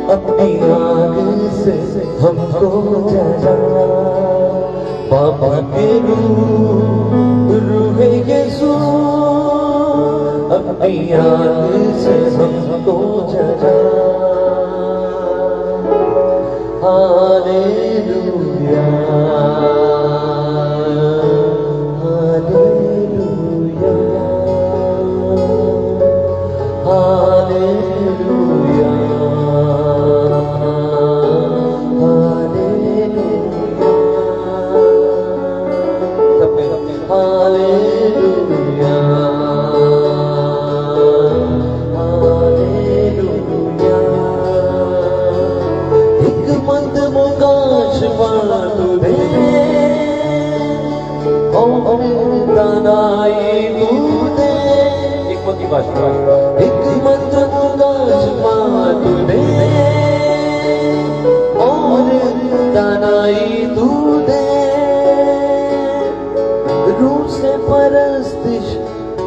अपनी आग से हमको जला। पापा के रूह यीशु अपनी आग से हमको जला। Hallelujah hallelujah hallelujah hallelujah hallelujah hallelujah. हिकमत मुकाश तुझे और दानाई तुझे। हिकमत की भाषा हिकमत मुकाश तुझे और दानाई तुझे। रूह से परस्तिश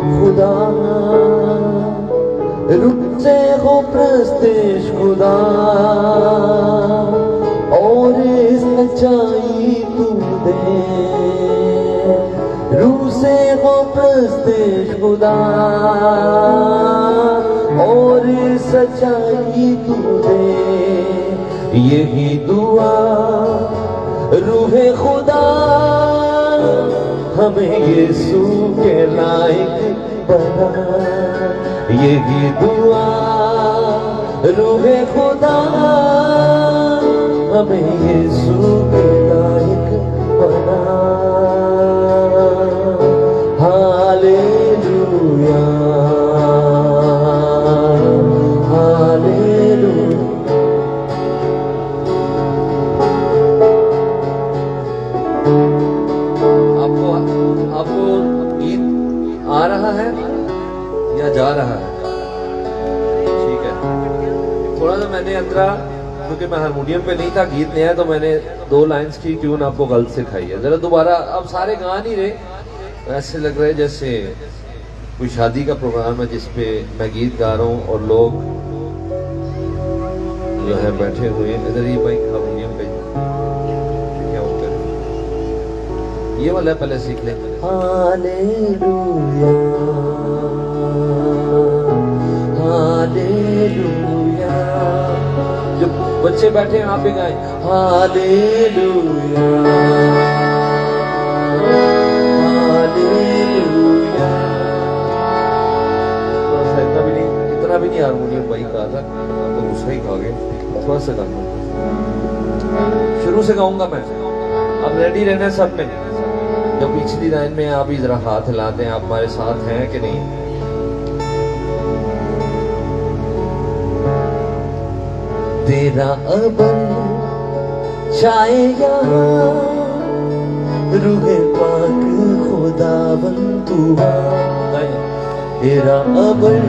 खुदा, रूह से हो प्रस्तिश खुदा और सच्चाई तू दे। रूह से हो प्रस्तिश खुदा और सच्चाई तू दे। यही दुआ रूहे खुदा हमें यीशु के लायक बना। यही दुआ रूहे खुदा हमें यीशु के लायक बना। Hallelujah hallelujah. आपको गीत आ रहा है या जा रहा है? ठीक है, थोड़ा सा मैंने अंतरा, क्योंकि मैं हारमोनियम पे नहीं था, गीत नया, तो मैंने 2 लाइंस की ट्यून आपको गलत सिखाई है। जरा दोबारा, अब सारे गा नहीं रहे, ऐसे लग रहा है जैसे कोई शादी का प्रोग्राम है जिसपे मैं गीत गा रहा हूँ और लोग जो है बैठे हुए हैं। इधर ये भाई हारमोनियम पे क्या होता है, ये वाला पहले सीख ले। Hallelujah hallelujah. जो बच्चे बैठे हैं आप भी गाएं हालेलुया हालेलुया। इतना भी नहीं हारमोनियम भाई कहा था, आप तो गुस्सा ही खा गए। थोड़ा सा गाना शुरू से गाऊंगा मैं, अब रेडी रहना सब में। जो पिछली लाइन में आप ही जरा हाथ हिलाते हैं, आप हमारे साथ हैं कि नहीं? तेरा अबन चाहे यहाँ रूहे पाक खुदावन तू आ। तेरा अबन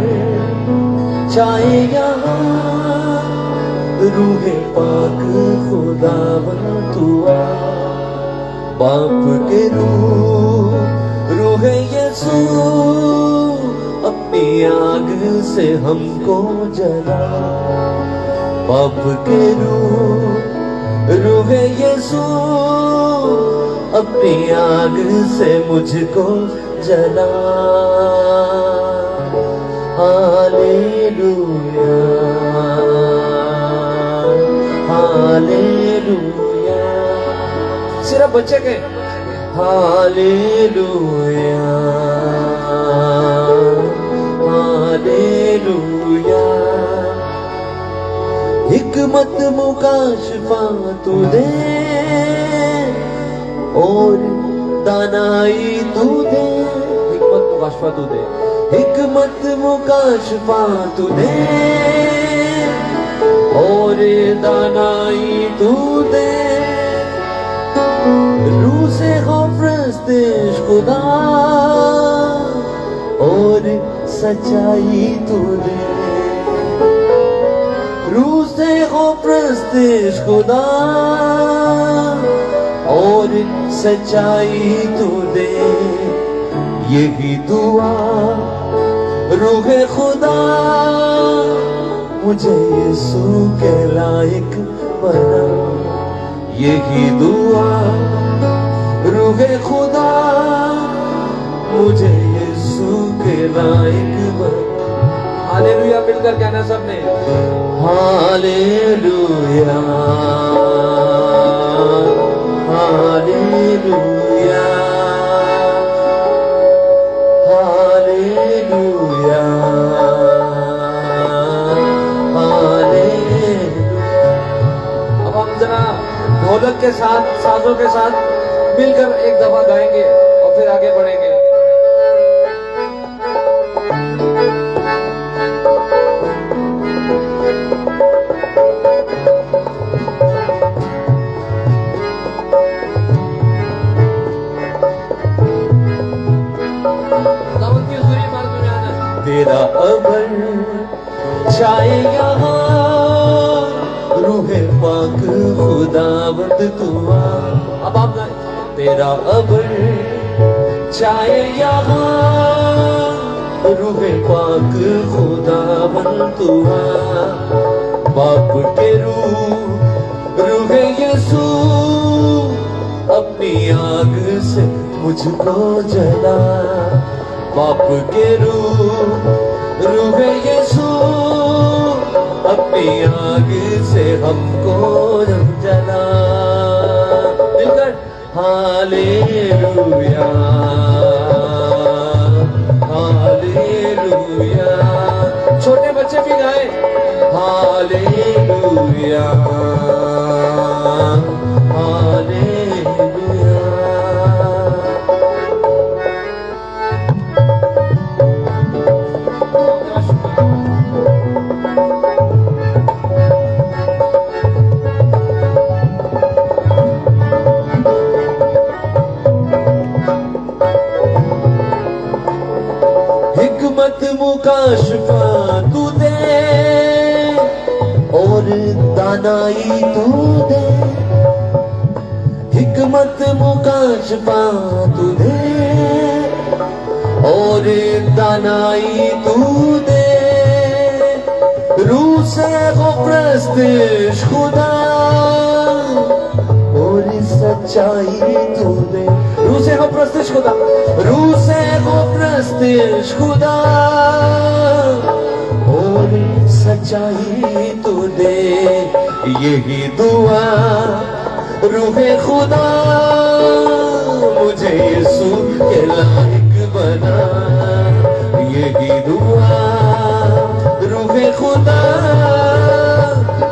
चाहे यहाँ रूहे पाक खुदावन तू आ। बाप के रूह यीशु अपनी आग से हमको जला। बाप के रूह यीशु अपनी आग से मुझको जला। Hallelujah hallelujah. सिर्फ बच्चे के हालेलुया हालेलुया। हिकमत मुकाशफा तू दे और दानाई तू दे। हिकमत मुकाशफा तू दे, हिकमत मुकाशफा तू दे और दानाई तू दे। रूह से हो प्रस्तिश खुदा और सच्चाई तू दे। रूह से हो प्रस्तिश खुदा और सच्चाई तू दे। यही दुआ रूह खुदा मुझे यीशु के लायक बना। यही दुआ रूहे खुदा मुझे यीशु के लायक बना। हालेलुया मिलकर कहना सबने, हालेलुया हालेलुया हालेलुया हालेलुया। अब हम जरा ढोलक के साथ, साजों के साथ मिलकर एक दफा गाएंगे और फिर आगे बढ़ेंगे। तेरा अमर छाए यहाँ, रूहे पाक खुदावंद दुआ। अब आप गाएं, तेरा अमर छाए यहाँ, रूहे पाक खुदावंद दुआ। बाप के रूहे यीशु अपनी आग से मुझको जला। बाप के रूहे यीशु अपनी आग से हमको जला। मिलकर हालेलुया हालेलुया। छोटे बच्चे भी गाएं, हालेलुया हालेलुया। हिकमत मुकाशफा तू दे और दानाई तू दे। हिकमत मुकाशफा तू दे और दानाई तू दे। रूह से हो प्रस्तिश खुदा और सच्चाई तू दे। रूह से हो प्रस्तिश खुदा, रूह से हो प्रस्तिश खुदा और सच्चाई तू दे। यही दुआ रूहे खुदा मुझे यीशु के लायक बना। यही दुआ रूहे खुदा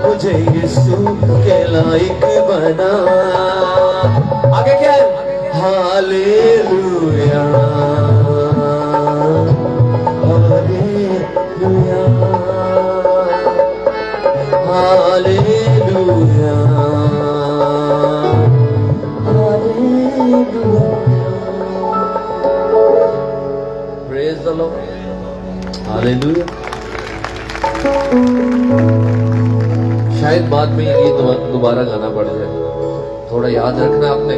मुझे यीशु के लायक बना। आगे क्या है? Hallelujah hallelujah hallelujah hallelujah. Praise the Lord, hallelujah. शायद बाद में ये गीत दोबारा गाना पड़ जाए, थोड़ा याद रखना आपने।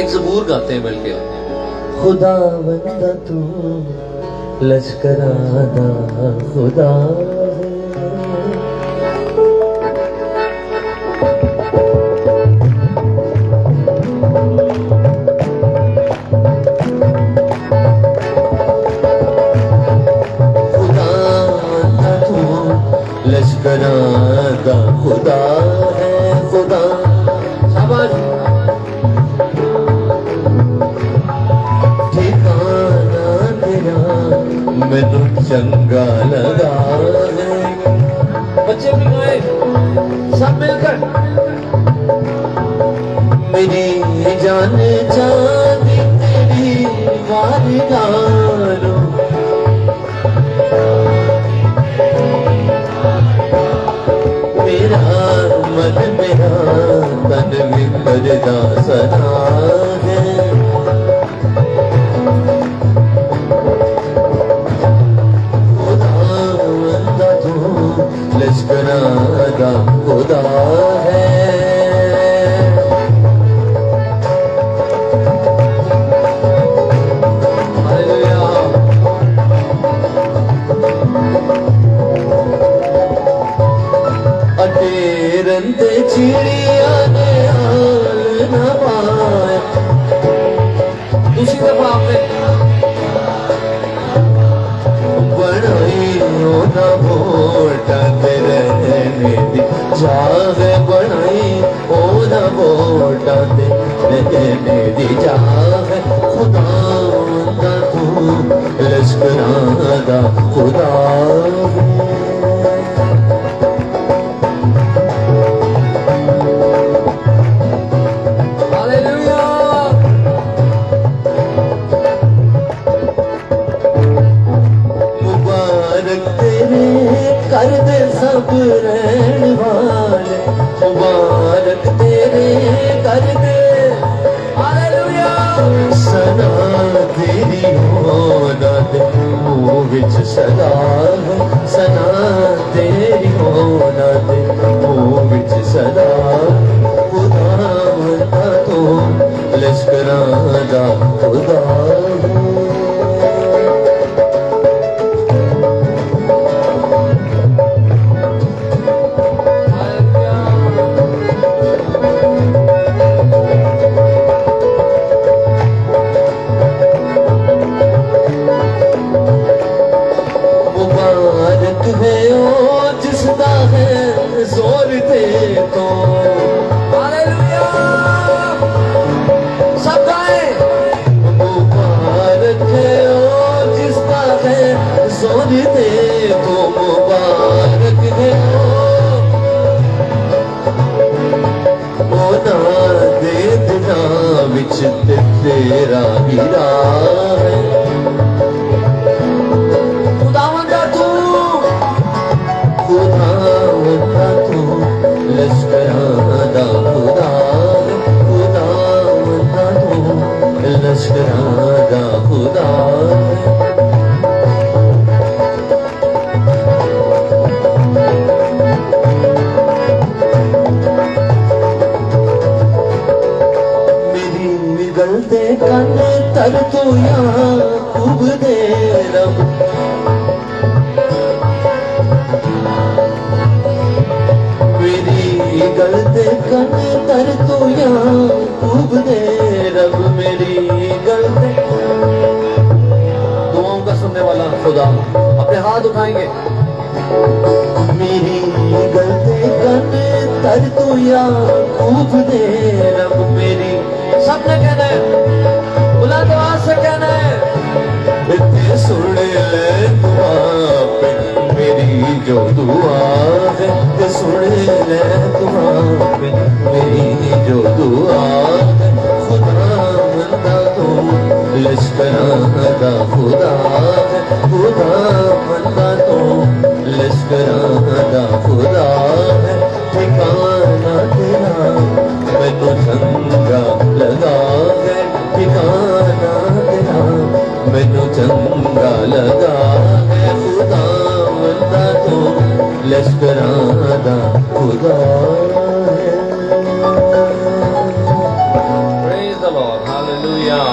एक ज़बूर गाते हैं मिलके। खुदा बंदा तू लश्कराना खुदा लश्कराना खुदा है खुदा। शाबाश। ठिकाना तेरा मैनू चंगा लगा है। बच्चे भी गाए सब मिलकर। मेरी जान चांदी तेरी वारगानो। मेरा मन मेरा तन विपरदा सना है। खुदा बंदा तू लश्कराना खुदा है। भेजा है खुदा दा तू लश्करां दा खुदा कर दे सब रहन वाले मुबारक तेरे कर दे हालेलुया सना तेरी होना दे मुँह विच सदा सना तेरी होना दे मुँह विच सदा खुदा वंदा तो लश्करां दा खुदा जिसदा है जोर दे तो हालेलुया सब गाए मुबारक है ओ जिसदा है जोर दे तो मुबारक है ओ ना दे दिना विच तेरा हीरा है लश्करां दा खुदा खुदा वंदा तू लश्करां दा खुदा मेरी गलते कन तर तू याकूब दे रब गलते कन तर तू याकूब दे रब मेरी गलते दुआओं का सुनने वाला खुदा अपने हाथ उठाएंगे मेरी गलते कन तर तू याकूब दे रब मेरी सबने कहना है बुलंद आवाज से कहना है इतने सुन ले दुआ पे मेरी जो दुआ है ते सुन ले दुआ पे मेरी जो दुआ है खुदा वंदा तू लश्करां दा खुदा है खुदा वंदा तू लश्करां दा खुदा है ठिकाना तेरा मैनू चंगा लगा है ठिकाना तेरा मैनू चंगा लगा है खुदा वंदा तू लश्करां दा खुदा है Praise the Lord, Hallelujah।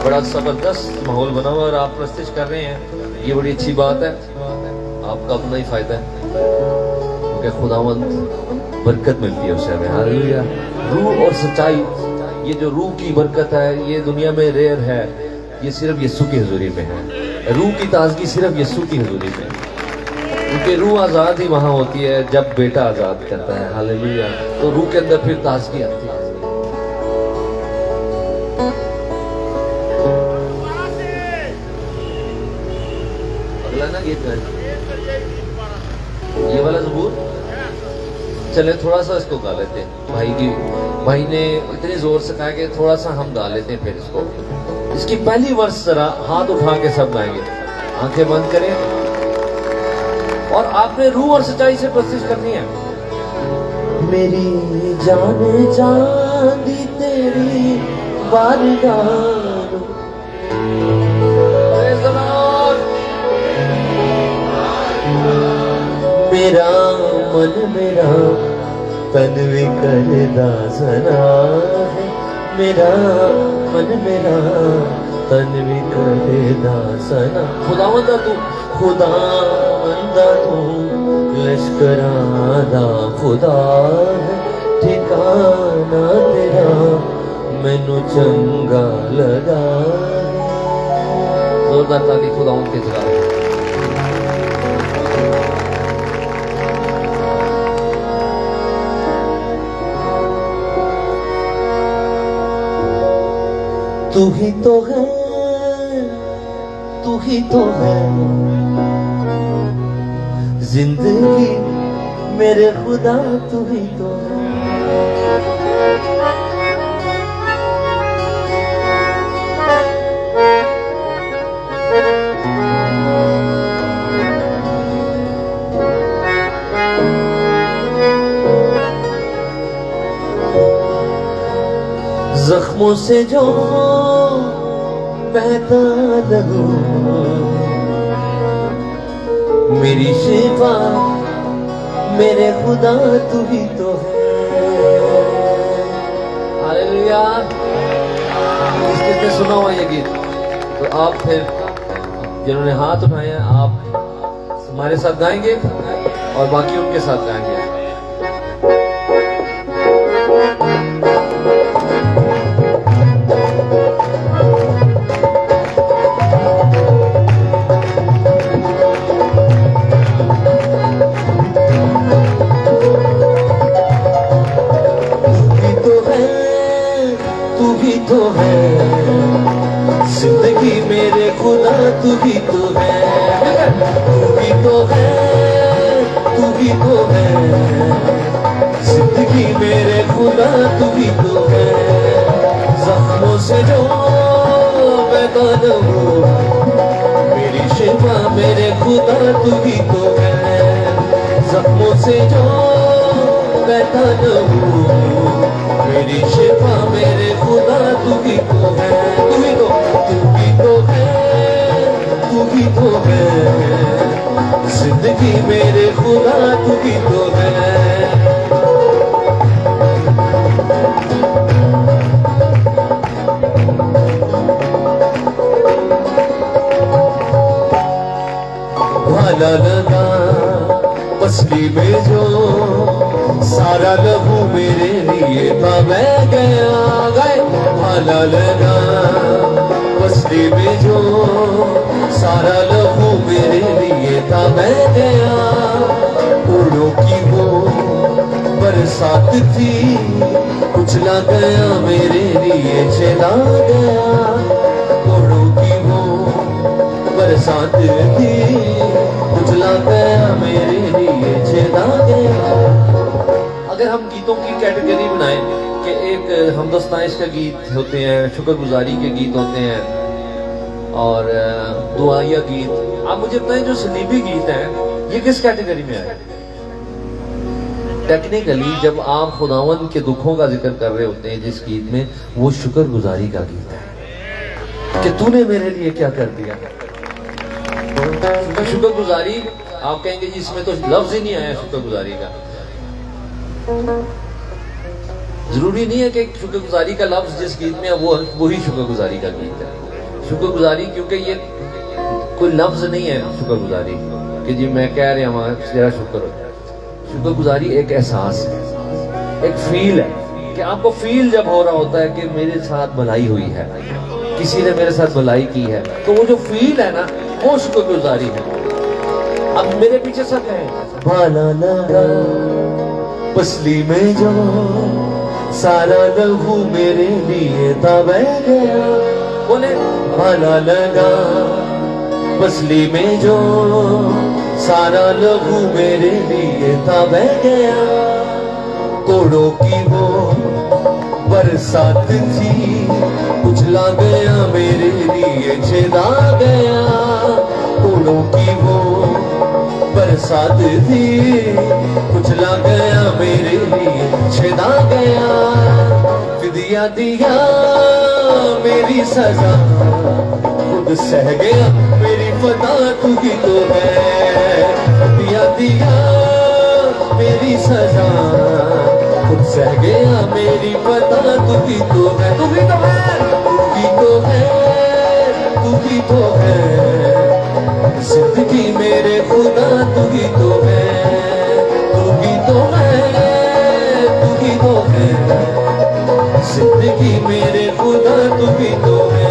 बड़ा जबरदस्त माहौल बना हुआ और आप प्रस्तुत कर रहे हैं, ये बड़ी अच्छी बात है, आपका अपना ही फायदा है क्योंकि खुदावंद बरकत मिलती है उससे हमें। हालेलुया। रूह और सच्चाई, ये जो रूह की बरकत है ये दुनिया में रेयर है, ये सिर्फ यीशु की हुजूरी में है। रूह की ताजगी सिर्फ यीशु की हुजूरी में, क्योंकि रूह आज़ाद ही वहाँ होती है जब बेटा आज़ाद करता है। हालेलुया। तो रूह के अंदर फिर ताजगी आती है। अगला ना गीत है ये वाला ज़बूर, चले थोड़ा सा इसको गा लेते हैं। भाई ने इतने जोर से कहा कि थोड़ा सा हम गा लेते हैं फिर इसको। इसकी पहली वर्ष जरा हाथ उठा के सब गाएंगे, आंखें बंद करें और आपने रूह और सच्चाई से प्रस्तुत करनी है। मेरी जान चांदी तेरी बारगाह मेरा मन मेरा तन भी करदा सना है, मेरा मन मेरा तन भी करदा सना। खुदावंदा तू, खुदावंदा तू लश्करां दा खुदा है, ठिकाना तेरा मैनू चंगा लगा। जोरदार ताली खुदावंद के जगह। तू ही तो है, तू ही तो है जिंदगी मेरे खुदा, तू ही तो है। जख्मों से जो बहता लहू मेरी शिफा मेरे खुदा, तू ही तो है। हालेलुया। किसने सुना हुआ ये गीत? तो आप फिर जिन्होंने हाथ उठाए हैं आप हमारे साथ गाएंगे और बाकी उनके साथ गाएंगे। तू ही तो है जिंदगी मेरे खुदा, तू ही तो है, तू ही तो है, तू ही तो है जिंदगी मेरे खुदा, तू ही तो है। जख्मों से जो बहता लहू मेरी शिफा मेरे खुदा, तू ही तो है। जख्मों से जो बहता लहू मेरी शिफा मेरे खुदा, तू ही तो है, तू ही तो, तू ही तो है, तू ही तो है जिंदगी मेरे खुदा, तू ही तो है। भाला लगा पसली में जो सारा लहू मेरे लिए था, मैं गया गए। भाला लगा पसली में जो सारा लहू मेरे लिए था, मैं गया। फूलों की वो बरसात थी, कुचला गया मेरे लिए चला गया। फूलों की वो बरसात थी, कुचला गया मेरे लिए चला गया। अगर हम गीतों की कैटेगरी बनाएं कि एक हमदस्ताइश का गीत होते हैं, शुक्रगुजारी के गीत होते हैं और दुआया गीत, आप मुझे बताएं जो सलीबी गीत हैं ये किस कैटेगरी में आए? टेक्निकली जब आप खुदावन के दुखों का जिक्र कर रहे होते हैं जिस गीत में, वो शुक्रगुजारी का गीत है कि तूने मेरे लिए क्या कर दिया। शुक्रगुजारी आप कहेंगे जी इसमें तो लफ्ज ही नहीं आया शुक्रगुजारी का। जरूरी नहीं है कि शुक्रगुजारी का लफ्ज जिस गीत में है वो ही शुक्रगुजारी का गीत है। शुक्रगुजारी क्योंकि ये कोई लफ्ज नहीं है शुक्रगुजारी कि जी मैं कह रहा हूँ तेरा शुक्र हो। शुक्रगुजारी एक एहसास है, एक फील है कि आपको फील जब हो रहा होता है कि मेरे साथ भलाई हुई है, किसी ने मेरे साथ भलाई की है, तो वो जो फील है ना वो शुक्रगुजारी है। अब मेरे पीछे सब है भाला लगा पसली में जो सारा लहू मेरे लिए था, बह गया। बोले भाला लगा पसली में जो सारा लहू मेरे लिए था, बह गया। कोड़ों की वो बरसात थी, कुचला गया मेरे लिए छेदा गया। कोड़ों की वो बरसात थी, कुचला गया मेरे लिए छेदा गया। फिदिया दिया मेरी सजा, खुद सह गया मेरी फता, तू ही तो है। फिदिया दिया मेरी सजा, खुद सह गया मेरी फता, तू ही तो है, तू ही तो है, तू ही तो है, तू ही तो है जिंदगी मेरे खुदा, तू ही तो है, तू ही तो है, तू ही तो है जिंदगी मेरे खुदा, तू ही तो है।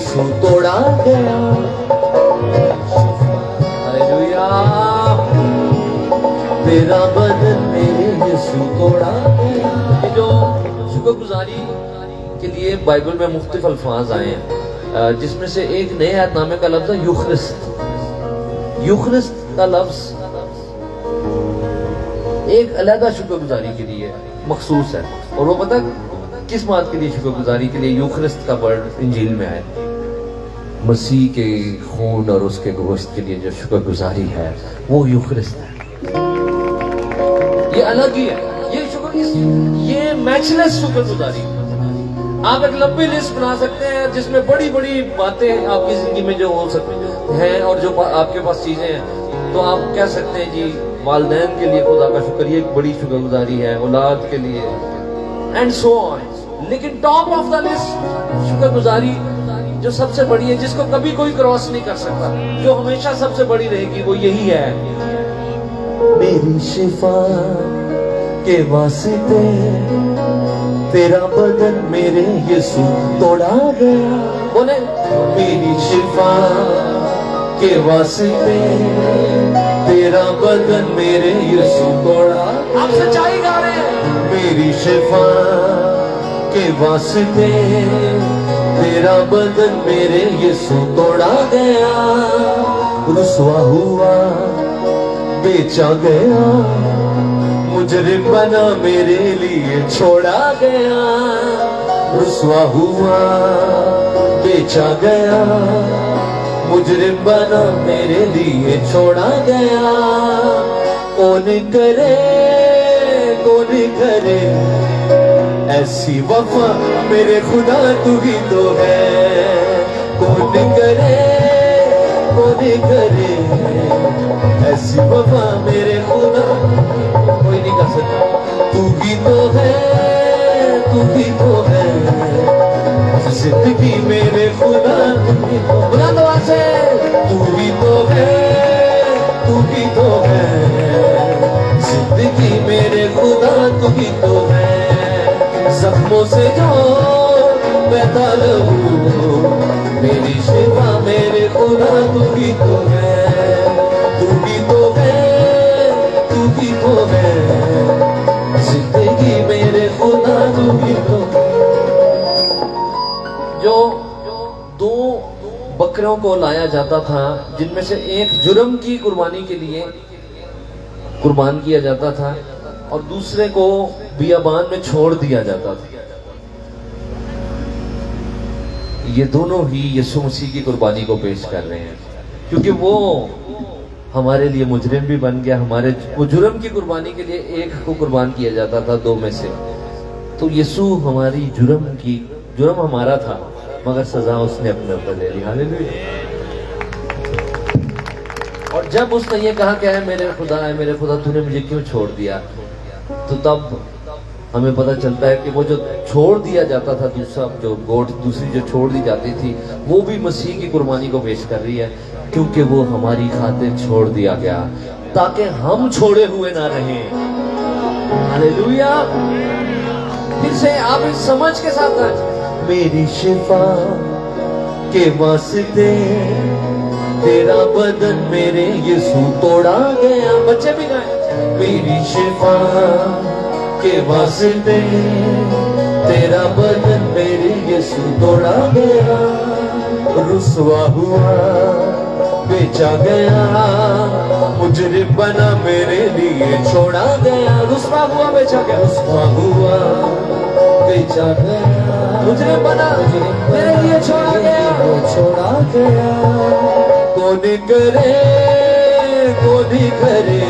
यीशु तोड़ा गया। हालेलुया। तेरा बदन मेरे यीशु तोड़ा गया। ये जो शुक्रगुजारी के लिए बाइबल में मुख्तलिफ अल्फाज आए हैं, जिसमें से एक नए ऐतनामे का लफ्ज है यूखरिस्त। यूखरिस्त का लफ्ज एक अलहदा शुक्रगुजारी के लिए मखसूस है, और वो पता किस बात के लिए शुक्रगुजारी के लिए यूखरिस्त का वर्ड इंजील में आया? मसीह के खून और उसके गोश्त के लिए जो शुक्रगुजारी है वो यूखरिस्त है। ये अलग ही है, ये मैचलेस शुक्रगुजारी। आप एक लंबी लिस्ट बना सकते हैं जिसमें बड़ी बड़ी बातें आपकी जिंदगी में जो हो सकती हैं और जो आपके पास चीजें हैं, तो आप कह सकते हैं जी वालिदैन के लिए खुदा का शुक्र, ये एक बड़ी शुक्रगुजारी है, औलाद के लिए एंड सो ऑन। लेकिन टॉप ऑफ द लिस्ट शुक्रगुजारी जो सबसे बड़ी है, जिसको कभी कोई क्रॉस नहीं कर सकता, जो हमेशा सबसे बड़ी रहेगी, वो यही है, मेरी शिफा के वास्ते तेरा बदन मेरे यीशु तोड़ा गया। बोले मेरी शिफा के वास्ते तेरा बदन मेरे यीशु तोड़ा। आप सच्चाई गा रहे हैं। मेरी शिफा के वास्ते तेरा बदन मेरे यीशु तोड़ा गया। रुसवा हुआ बेचा गया, मुजरिम बना मेरे लिए छोड़ा गया। रुसवा हुआ बेचा गया, मुजरिम बना मेरे लिए छोड़ा गया। कौन करे ऐसी वफा मेरे खुदा तू ही तो है। कौन करे ऐसी वफा मेरे खुदा कोई नहीं कर सकता। तू ही तो है जिंदगी मेरे खुदा बुलंद आवाज से तू ही तो है जिंदगी मेरे खुदा तू ही तो है। जख्मों से जो बहता रहूं मेरी शिफा मेरे खुदा तू ही तो है। जिंदगी मेरे खुदा तू ही तो। जो दो बकरों को लाया जाता था, जिनमें से एक जुर्म की कुर्बानी के लिए कुर्बान किया जाता था और दूसरे को बियाबान में छोड़ दिया जाता था, ये दोनों ही यीशु मसीह की कुर्बानी को पेश कर रहे हैं, क्योंकि वो हमारे लिए मुजरिम भी बन गया। वो जुर्म की कुर्बानी के लिए एक को कुर्बान किया जाता था दो में से, तो यीशु हमारी जुर्म हमारा था, मगर सजा उसने अपने ऊपर ले ली। हालेलुया। और जब उसने ये कहा कि है मेरे खुदा तूने मुझे क्यों छोड़ दिया, तो तब हमें पता चलता है कि वो जो छोड़ दिया जाता था, दूसरी जो छोड़ दी जाती थी, वो भी मसीह की कुर्बानी को पेश कर रही है, क्योंकि वो हमारी खातिर छोड़ दिया गया ताकि हम छोड़े हुए ना रहें। हालेलुया। फिर से आप इस समझ के साथ गाएं। मेरी शिफा के वास्ते तेरा बदन मेरे यीशु तोड़ा गया। बच्चे भी गाएं। मेरी शिफा के वास्ते तेरा बदन मेरे यीशु तोड़ा गया। रुसवा हुआ बेचा गया, मुजरिम बना मेरे लिए छोड़ा गया। रुसवा हुआ बेचा गया, बेचा गया, मुजरिम बना मेरे लिए छोड़ा गया। कौन करे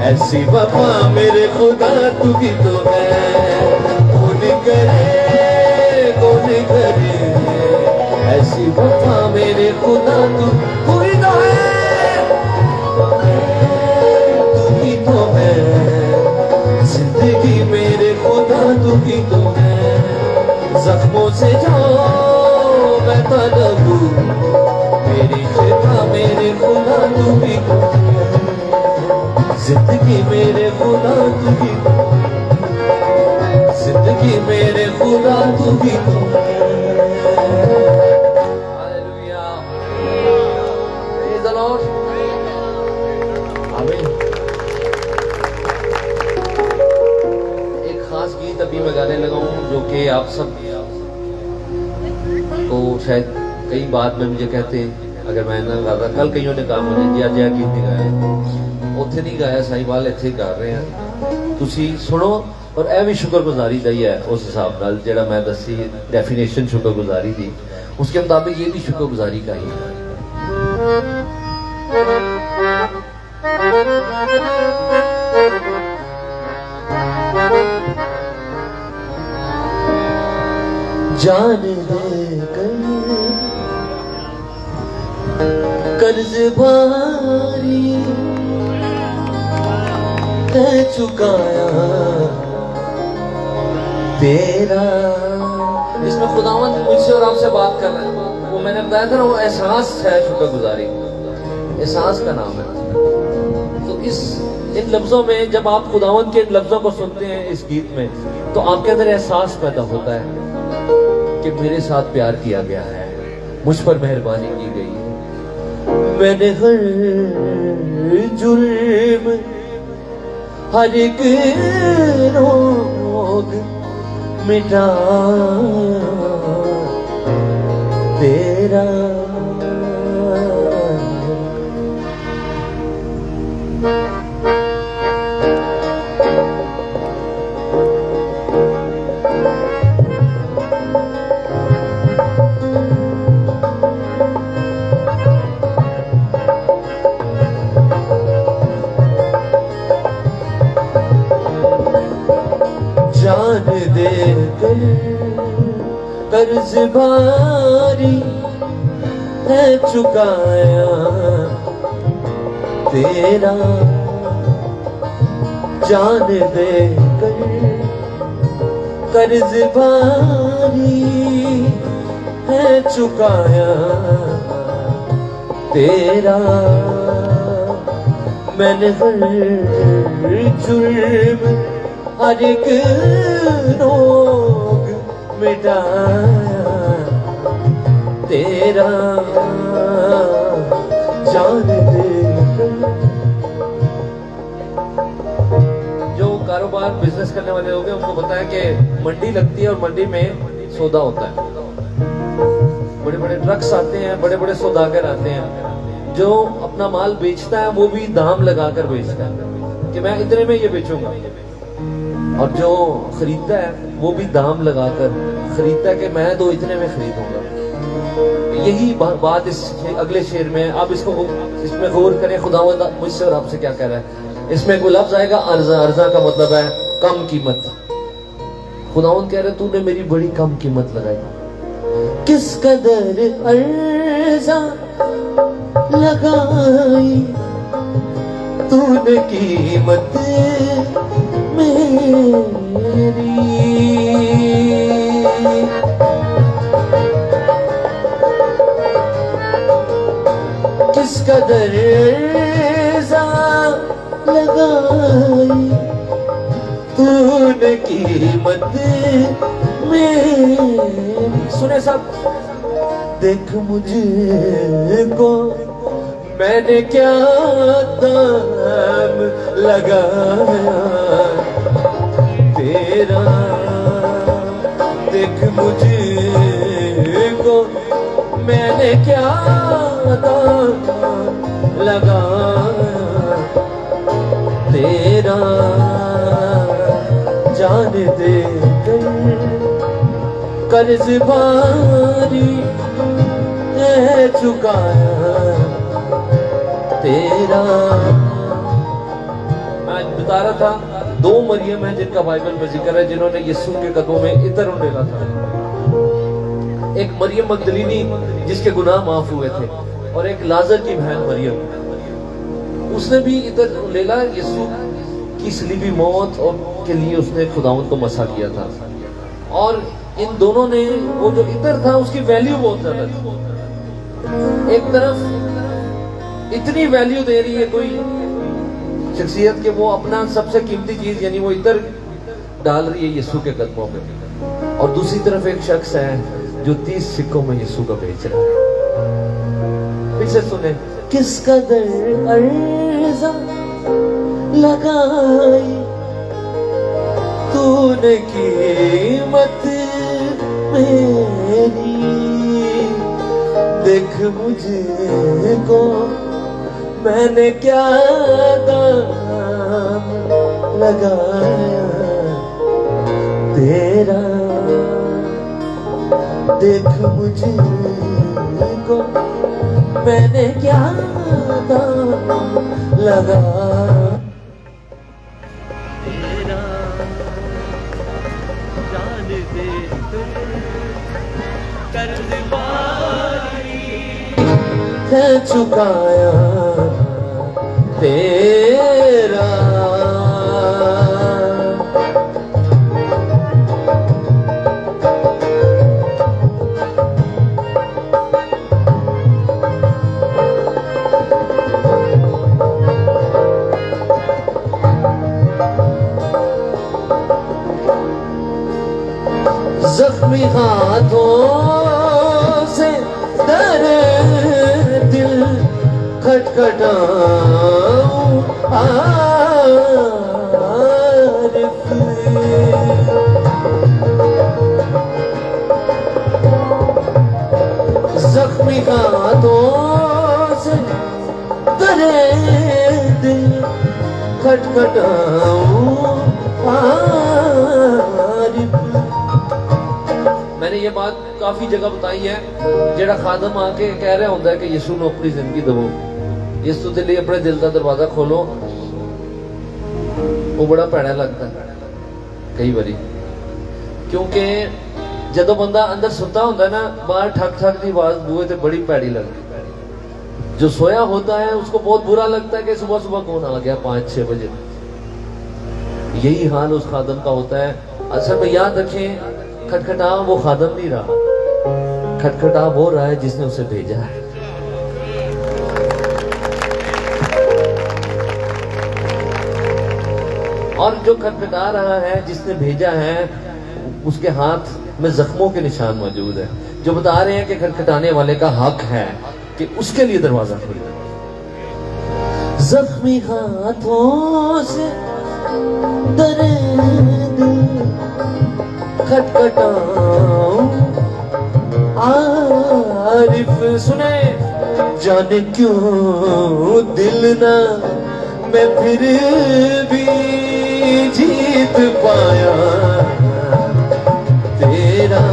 ऐसी वफा मेरे खुदा तू ही तो है। कौन करे ऐसी वफा मेरे खुदा तू ही तो है। तू ही तो है जिंदगी मेरे खुदा तू ही तो है। जख्मों से जो बहता रहूं मेरी शिफा मेरे खुदा तू ही तो है। जिंदगी मेरे खुदा तू ही तो, जिंदगी मेरे खुदा तू ही तो है। कि आप सब को शायद कई बात में मुझे कहते हैं, अगर मैं ना गाता, कल कईयों ने कहा मुझे जी अजय गीत नहीं गाया, उत्थे नहीं गाया साहिबाल, इत्थे गा रहे हैं, तुसी सुनो। और यह भी शुक्रगुजारी दी है उस हिसाब नाल जेड़ा मैं दसी डेफिनेशन शुक्रगुजारी दी, उसके मुताबिक ये भी शुक्रगुजारी का ही है। जान दे कर्ज बारी है चुकाया तेरा। इसमें खुदावंद मुझसे और आपसे बात कर रहे हैं, वो मैंने बताया था ना, वो एहसास है शुक्रगुजारी, एहसास का नाम है। तो इन लफ्जों में जब आप खुदावंद के इन लफ्जों को सुनते हैं इस गीत में, तो आपके अंदर एहसास पैदा होता है कि मेरे साथ प्यार किया गया है, मुझ पर मेहरबानी की गई है। मैंने हर जुर्म हर एक रोग मिटाया तेरा। जान दे कर्ज भारी है चुकाया तेरा। जान दे कर्ज भारी है चुकाया तेरा। मैंने हर जुर्म हर एक रोग मिटाया तेरा। जान दे जो कारोबार बिजनेस करने वाले लोग हैं उनको पता है कि मंडी लगती है और मंडी में सौदा होता है, बड़े बड़े ट्रक्स आते हैं, बड़े बड़े सौदागर आते हैं। जो अपना माल बेचता है वो भी दाम लगाकर बेचता है कि मैं इतने में ये बेचूंगा, और जो खरीदता है वो भी दाम लगाकर खरीदता है कि मैं तो इतने में खरीदूंगा। यही बात इस अगले शेर में, आप इसमें गौर करें खुदावंद मुझसे और आपसे क्या कह रहा है। इसमें कोई लफ्ज आएगा अर्जा, अर्जा का मतलब है कम कीमत। खुदावंद कह रहे तूने मेरी बड़ी कम कीमत लगाई। किस कदर अर्जा लगाई तूने कीमत मेरी। किस कदर अर्जा लगाई तूने कीमत मेरी। सुने सब, देख मुझको मैंने क्या दाम लगाया तेरा। देख मुझको मैंने क्या दाम लगाया तेरा। जान दे कर्ज भारी है चुकाया तेरा। मैं बता रहा था, दो मरियम है जिनका बाइबल में जिक्र है जिन्होंने यीशु के कदमों में इतर उंडेला था। एक मरियम मगदलीनी जिसके गुनाह माफ हुए थे, और एक लाजर की बहन मरियम, उसने भी इतर उंडेला यीशु की सलीबी मौत और के लिए उसने खुदावंद को मसा किया था। और इन दोनों ने वो जो इतर था उसकी वैल्यू बहुत ज्यादा थी। एक तरफ इतनी वैल्यू दे रही है कोई शख्सियत के वो अपना सबसे कीमती चीज यानी वो इतर डाल रही है यीशु के कदमों में, और दूसरी तरफ एक शख्स है जो 30 सिक्कों में यीशु को बेच रहा है। फिर से सुने, किस कदर अर्जा लगाई तूने कीमत देख मुझे को मैंने क्या दाम लगाया तेरा, देख मुझे को मैंने क्या दाम लगा तेरा, जान दे कर्ज़बारी है चुकाया तेरा। जख्मी हाथों से दर्द दिल खटखटाऊं आरिफ, जख्मी हाथों से दर्द दिल खटखटाऊं आरिफ। मैंने ये बात काफी जगह बताई है, जेड़ा खादम आके कह रहा होता है कि यीशु ने अपनी जिंदगी दवो, यीशु के लिए अपने दिल का दरवाजा खोलो, वो बड़ा भैड़ा लगता है कई बारी, क्योंकि जदों बंदा अंदर सुता होता है ना, बाहर ठक ठक की आवाज बूहे ते बड़ी भैड़ी लगती है। जो सोया होता है उसको बहुत बुरा लगता है कि सुबह सुबह कौन आ गया 5-6 बजे। यही हाल उस खादम का होता है। असल में याद रखें, खटखटा वो खादम नहीं रहा, खटखटा वो रहा है जिसने उसे भेजा है। और जो खटखटा रहा है जिसने भेजा है, उसके हाथ में जख्मों के निशान मौजूद है, जो बता रहे हैं कि खटखटाने वाले का हक है कि उसके लिए दरवाजा खुले। जख्मी हाथों से दर्द खटखटाऊं आरिफ, सुने जाने क्यों दिल ना मैं फिर भी जीत पाया तेरा,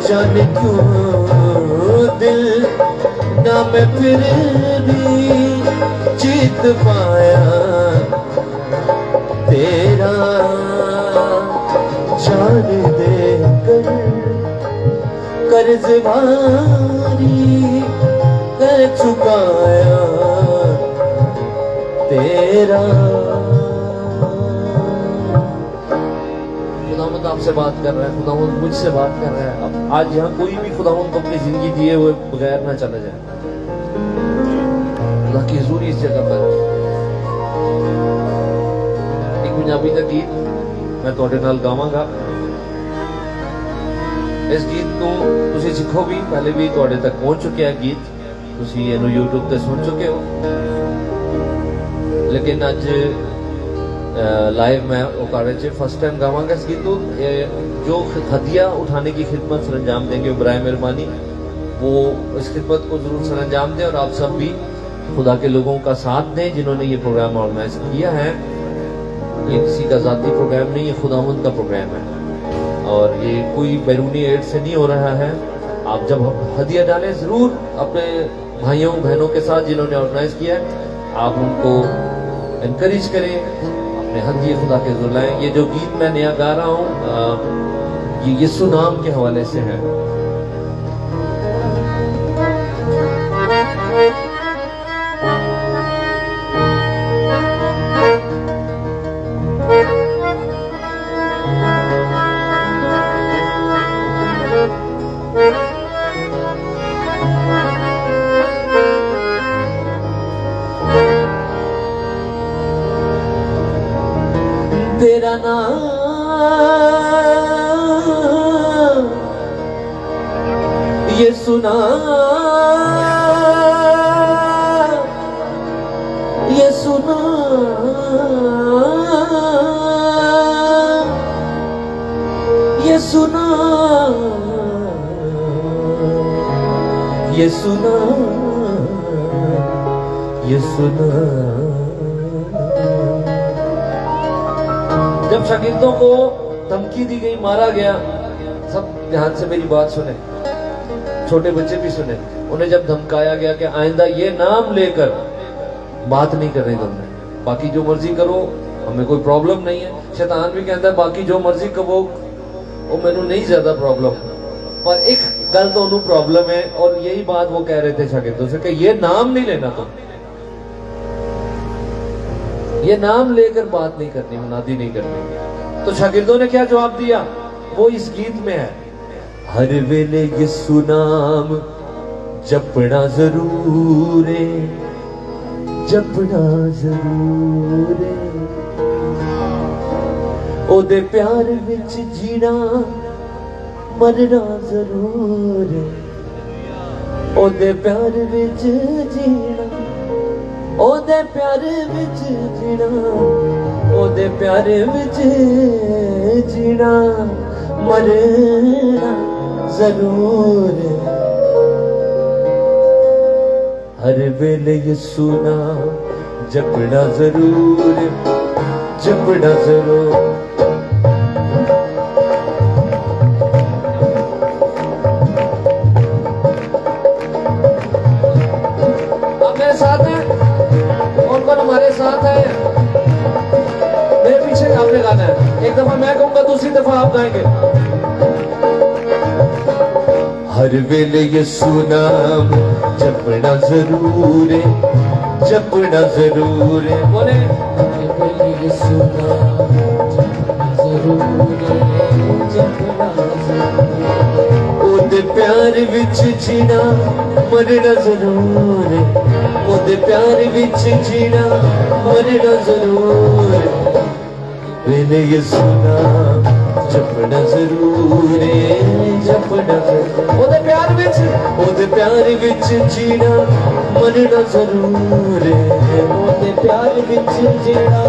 जाने क्यों दिल ना मैं फिर भी जीत पाया तेरा, जान दे कर्ज़बारी है चुकाया तेरा। खुदावंद आपसे बात कर रहा है, खुदावंद मुझसे बात कर रहा है। अब आज यहाँ कोई भी खुदावंद को अपनी जिंदगी दिए हुए बगैर ना चला जाए। खुदा की हुजूरी इस जगह पर। एक पंजाबी का गीत मैं तुहाडे नाल गावांगा। इस गीत को तुसीं सिखो भी, पहले भी तुहाडे तक पहुंच चुकिया गीत, तुसीं इहनूं YouTube ते सुन चुके हो, लेकिन अज लाइव मैं उकाड़े च फर्स्ट टाइम गावांगा इस गीत को। जो हदिया उठाने की खिदमत सरंजाम देंगे बराए मेहरबानी, वो इस खिदमत को जरूर सरंजाम दें। और आप सब भी खुदा के लोगों का साथ दें जिन्होंने ये प्रोग्राम ऑर्गेनाइज किया है। ये किसी का जाती प्रोग्राम नहीं, ये खुदावंद का प्रोग्राम है और ये कोई बैरूनी एड से नहीं हो रहा है। आप जब हदिया डालें जरूर अपने भाइयों बहनों के साथ जिन्होंने ऑर्गेनाइज किया है, आप उनको एनकरेज करें, अपने हदिये खुदा के जुलाएं। ये जो गीत मैं नया गा रहा हूँ ये यीशु नाम के हवाले से है। तेरा नाम ये सुना, ये सुना, ये सुना सुना, ये सुना। जब शागिर्दों को धमकी दी गई, मारा गया, सब ध्यान से मेरी बात सुने, छोटे बच्चे भी सुने, उन्हें जब धमकाया गया कि आइंदा ये नाम लेकर बात नहीं करनी तुमने, बाकी जो मर्जी करो, हमें कोई प्रॉब्लम नहीं है। शैतान भी कहता है बाकी जो मर्जी करो, वो मैनू नहीं ज्यादा प्रॉब्लम, पर एक गल तो उन्हें प्रॉब्लम है। और यही बात वो कह रहे थे शागिर्दों से कि ये नाम नहीं लेना तुम, ये नाम लेकर बात नहीं करनी, मुनादी नहीं करनी। तो शागिर्दों ने क्या जवाब दिया, वो इस गीत में है। हर वेले यीशु नाम जपना जरूर है, जपना जरूर है। ओदे प्यार विच जीना मरना जरूर है, ओदे प्यार विच जीना, ओदे प्यार विच जीना, ओदे प्यार विच जीना मरना जरूर है। हर वेले यीशु नाम जपना जरूर, जपना जरूर। आप मेरे साथ हैं, कौन हमारे साथ है? मेरे पीछे आपने गाना है, एक दफा मैं कहूंगा, दूसरी दफा आप गाएंगे। हर वेले यीशु नाम जपना जरूर है, जपना जरूर है। बोले हर वेले यीशु नाम जपना जरूर है, जपना जरूर है। ओदे प्यार विच जीना मरना जरूर है, ओदे प्यार विच जीना मरना जरूर है। वेले यीशु नाम जपना जरूर है, जपना जरूर। ओदे प्यार विच, ओदे प्यार विच जीना मरना जरूर है, ओदे प्यार विच जीना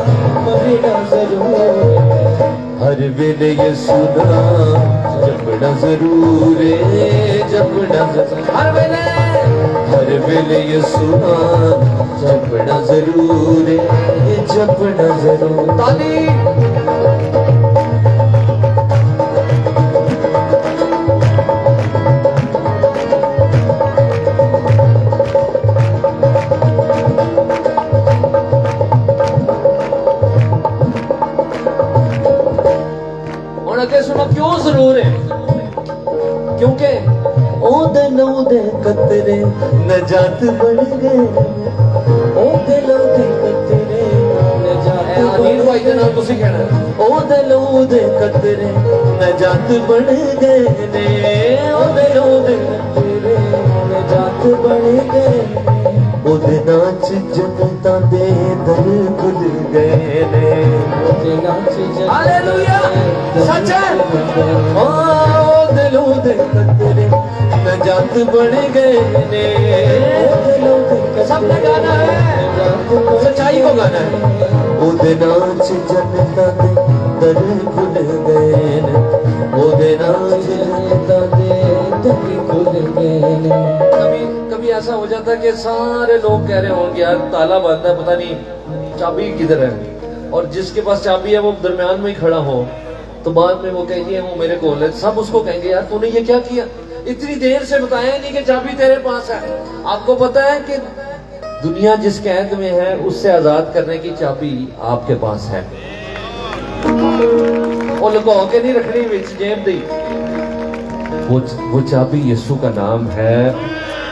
मरना जरूर है। हर वेले यीशु नाम जपना जरूर है, जपना जरूर। हर वेले, हर वेले यीशु नाम जपना जरूर है, जपना जरूर। ताली। अगे सुनो क्यों जरूर है, क्योंकि ओदे लौदे कतरे नजात बन गए, ओदे लौदे कतरे नजात अनिल भाई के नाम तुसी कहना है। ओदे लौदे कतरे नजात बन गए ने, ओदे लौदे कतरे नजात बन गए। ओदे नाच जनता दे दर खुल गए ने, ओदे नाच जनता हालेलुया, सच है। ओदे लौदे कतरे नजात बन गए ने, ओदे लौदे सबने गाना है, सच्चाई को गाना है। ओदे नाच जनता दे दर खुल गए ने, ओदे नाच जनता दे दर खुल गए ने। कभी कभी ऐसा हो जाता है कि सारे लोग कह रहे होंगे यार ताला बंद है, पता नहीं चाबी किधर है, और जिसके पास चाबी है वो दरमियान में ही खड़ा हो, तो बाद में वो कहेंगे वो मेरे को है, सब उसको कहेंगे यार तूने ये क्या किया, इतनी देर से बताया नहीं कि चाबी तेरे पास है। आपको पता है कि दुनिया जिस कैद में है उससे आजाद करने की चाबी आपके पास है, वो लुका के नहीं रखनी विच जेब दी। वो चाबी यीशु का नाम है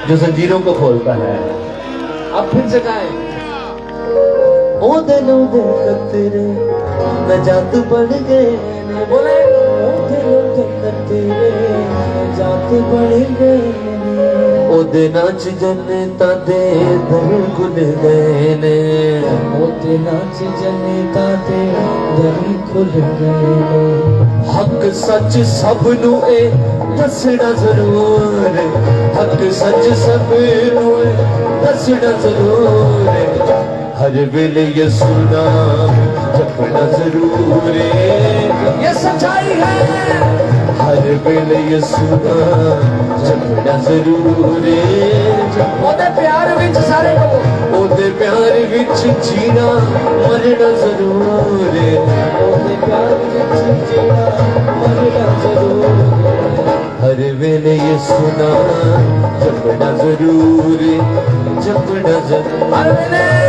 जो जंजीरों को खोलता है। अब फिर से गाएं। ओदे लौदे कतरे नजात बन गए ने, बोले ओदे लौदे कतरे नजात बन गए ने। ओदे नाच जनता दे दर खुल गए ने, ओदे नाच जनता दे दर खुल गए ने। हक सच सब नू ए दसना जरूर है, हक सच सब नू ए दसना जरूर है। हर वेले यीशु नाम जपना जरूर है, ये सच्चाई है। हर वेले ये सुना जपना जरूर ओदे प्यार विच सारे को ओदे प्यार विच जीना मरना जरूर ओदे प्यार विच जीना मरना जरूर हर वेले ये सुना जपना जरूर जपना जरूर हर वेले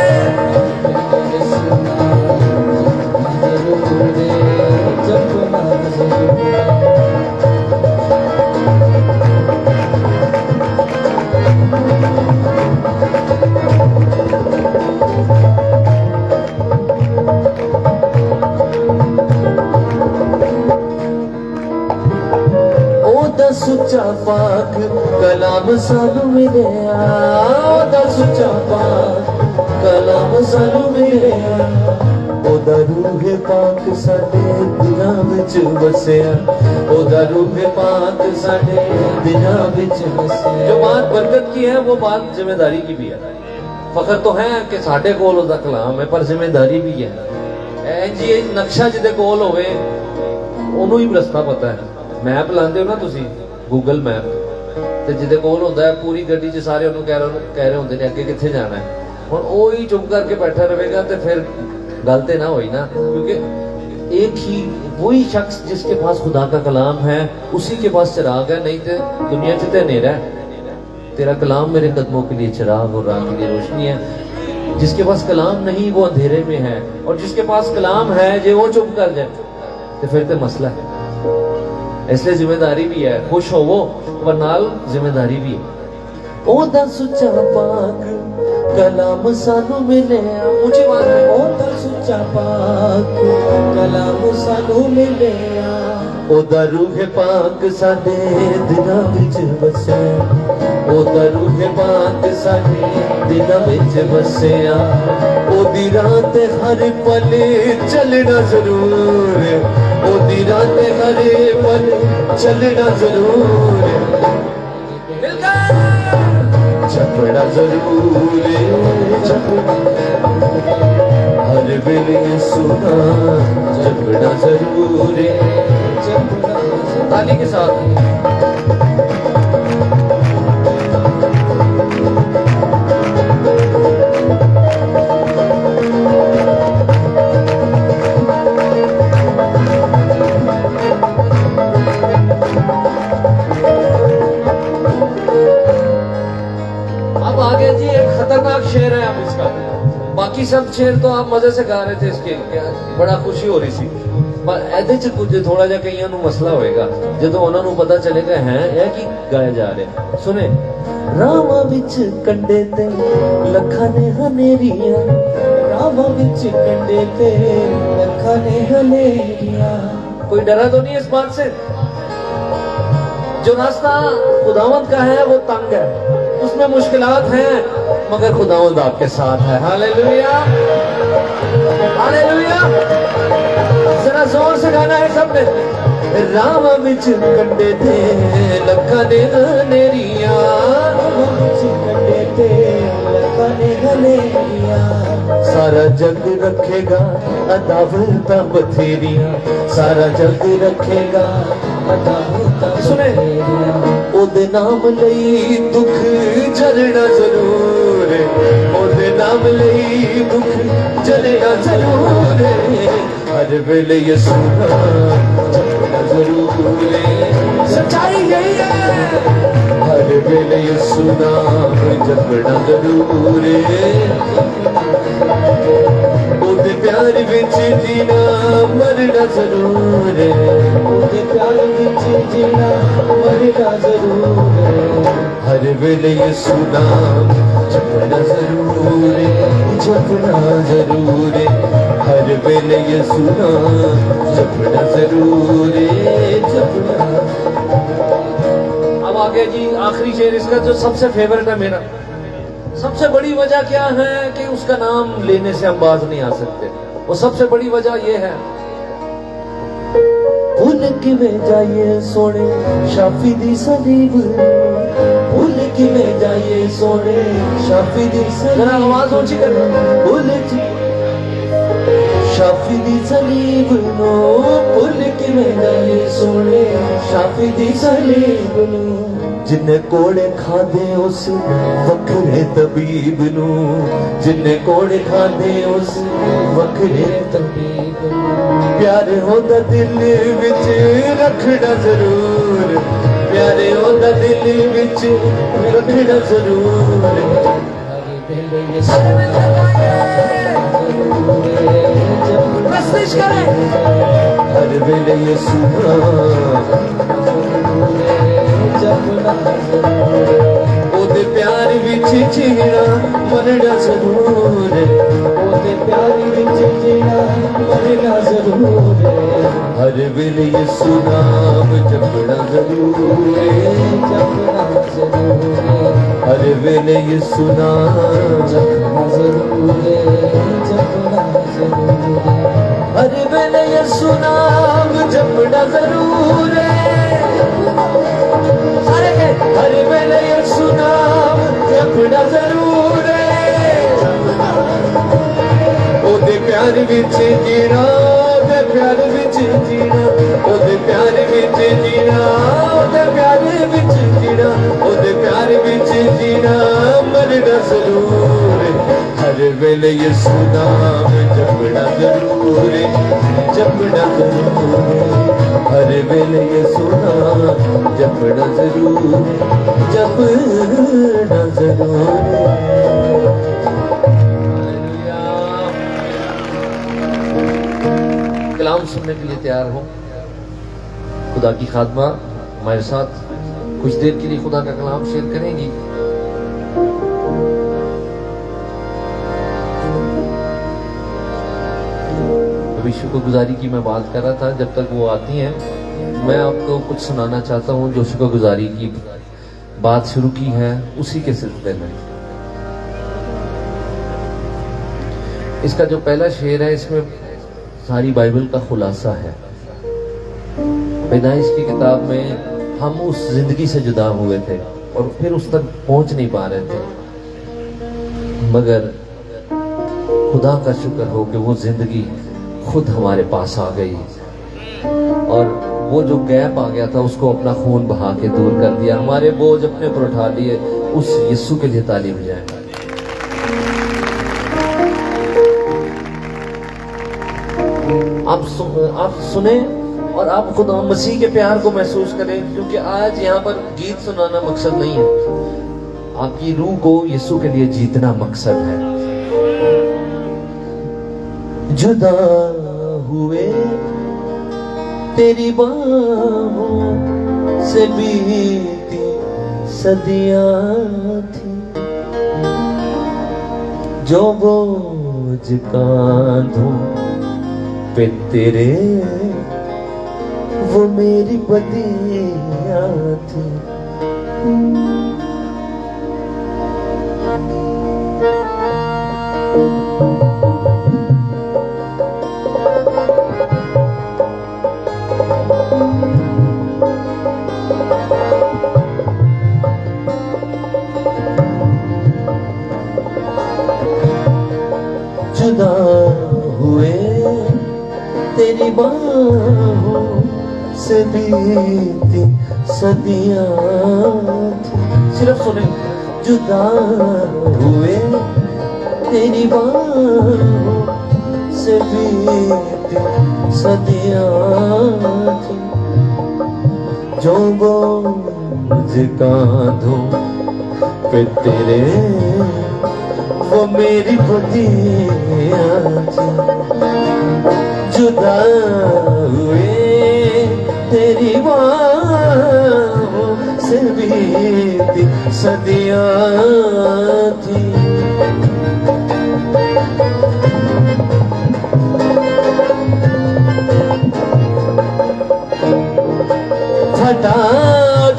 ये सुना जरूर जपना जरूर सुचा पाक कलाम सानू मिलिया ओदा सुचा पाक कलाम सानू मिलिया ओदा रूह पाक साडे दिलां विच वसिया ओदा रूह पाक साडे दिलां विच वसिया जो बात बरकत की है वो बात जिम्मेदारी की भी है फखर तो है कि साडे कोल ओदा कलाम है पर जिम्मेदारी भी है जी नक्शा जिदे कोल होवे ओनू ही रस्ता पता है मैप लांदे हो ना तुसी गूगल मैप ते जिदे कोल होंदा है पूरी गड्डी च सारे ओनू कह रहे होंदे ने अगे किथे जाना है हुण ओ ही चुप करके बैठा रहेगा ते फिर गल ते ना होई ना क्योंकि एक ही वही शख्स जिसके पास खुदा का कलाम है उसी के पास चिराग है नहीं तो दुनिया च ते अंधेरा है तेरा कलाम मेरे कदमों के लिए चिराग और राह के लिए रोशनी है जिसके पास कलाम नहीं वो अंधेरे में है और जिसके पास कलाम है जो वो चुप कर जाए तो फिर तो मसला है इसलिए जिम्मेदारी भी है खुश हो वो पर नाल जिम्मेदारी भी है ओदा सुचा पाक कलाम सानू मिलिया ऊंची बात है ओदा सुचा पाक कलाम सानू मिलिया ओदा रूह पाक साडे दिलां विच वसिया ओदा रूह पाक साडे दिलां विच वसिया ओदी रात हर पल चलना जरूर ओदी रात हर पल चलना जरूर जपना जरूर हर वेले सुना जपना जरूर ताली के साथ अब आगे जी एक खतरनाक शेर है अब इसका बाकी सब शेर तो आप मजे से गा रहे थे इसके बड़ा खुशी हो रही थी पर ਇਹਦੇ ਚ ਕੁਝ ਥੋੜਾ ਜਿਹਾ ਕਈਆਂ ਨੂੰ ਮਸਲਾ ਹੋਏਗਾ ਜਦੋਂ ਉਹਨਾਂ ਨੂੰ ਪਤਾ ਚੱਲੇਗਾ ਹੈ ਇਹ ਕੀ ਗਾਇਆ ਜਾ ਰਿਹਾ ਸੁਣੇ ਰਾਵਾਂ ਵਿੱਚ ਕੰਡੇ ਤੇ ਲੱਖਾਂ ਨੇ ਹਨੇਰੀਆਂ ਰਾਵਾਂ ਵਿੱਚ ਕੰਡੇ ਤੇ ਲੱਖਾਂ ਨੇ ਹਨੇਰੀਆਂ कोई डरा तो नहीं इस बात से जो रास्ता खुदावंद का है वो तंग है उसमें मुश्किलात हैं मगर खुदावंद आपके साथ है हालेलुया हालेलुया जरा जोर से गाना है सबने राम विच कंडे थे लखा ने हनेरिया कंडे थे लखा ने हनेरिया सारा जग रखेगा अदावतां बथेरिया सारा जग रखेगा अदावतां सुने ओदे नाम लई दुख झलना जरूर ओदे नाम लई दुख झलना जरूर हर वेले ये सुना जपना जरूर सच्चाई यही है हर वेले ये सुना जपना जरूर ओदे प्यार विच जीना मरना जरूर ओदे प्यार विच जीना मरना जरूर हर वेले ये सुना जपना जरूर जपना जरूर हर वेले ये सुना जपना जरूर जपना अब आगे जी आखिरी शेर इसका जो सबसे फेवरेट है मेरा सबसे बड़ी वजह क्या है कि उसका नाम लेने से हम बाज नहीं आ सकते वो सबसे बड़ी वजह ये है भूल किवें जाइए सोने शाफी दी सलीब भूल किवें जाइए सोने शाफी दी जरा आवाज ऊंची कर भूल शाफी दी सलीब नो भुल किवें गए सोने शाफी दी सलीब नो जिन्ने कोड़े खादे उस वखरे तबीब नो जिन्ने कोड़े खादे उस वखरे तबीब नो प्यार होंदा दिल विच रखना जरूर प्यारे होंदा दिल विच रखना जरूर हर वेले ये सुना ओदे प्यार विच जीना मरना जरूर ओदे प्यार विच जीना मरना जरूर हर वेले ये सुना जपना जरूर हर वेले ये सुना जपना जरूर हर वेले ये सुना जपना जरूर सारे के हर वेले ये सुना जपना जरूर ओदे प्यार विच जीना ओदे प्यार विच जीना ओदे प्यार विच जीना ओदे प्यार विच जीना ओदे प्यार विच जीना मरना जरूर हर वेले ये सुना जपना जरूर जपना जरूर हर वेले ये सुना जपना जरूर जपना जरूर कलाम सुनने के लिए तैयार हो खुदा की खादमा हमारे साथ कुछ देर के लिए खुदा का कलाम शेयर करेंगी अभी शुक्रगुजारी की मैं बात कर रहा था जब तक वो आती हैं मैं आपको कुछ सुनाना चाहता हूँ जो शुक्रगुजारी की बात शुरू की है उसी के सिलसिले में इसका जो पहला शेर है इसमें सारी बाइबल का खुलासा है पैदाइश की किताब में हम उस जिंदगी से जुदा हुए थे और फिर उस तक पहुंच नहीं पा रहे थे मगर खुदा का शुक्र हो कि वो जिंदगी खुद हमारे पास आ गई और वो जो गैप आ गया था उसको अपना खून बहा के दूर कर दिया हमारे बोझ अपने पर उठा लिए उस यीशु के लिए ताली बजाएं आप सुने और आप खुदा मसीह के प्यार को महसूस करें क्योंकि आज यहाँ पर गीत सुनाना मकसद नहीं है आपकी रूह को यीशु के लिए जीतना मकसद है जुदा हुए तेरी बाहों से बीती सदियां थी जो बोझ कांधों पे तेरे वो मेरी बदियां थी जुदा हुए तेरी बाहों से बीती सदियां थी सिर्फ सुने जुदा हुए तेरी बाहों से बीती सदियां थी जो बोझ कांधों पे तेरे वो मेरी बदियां थी जुदा हुए तेरी बाहों से बीती सदियां थी फटा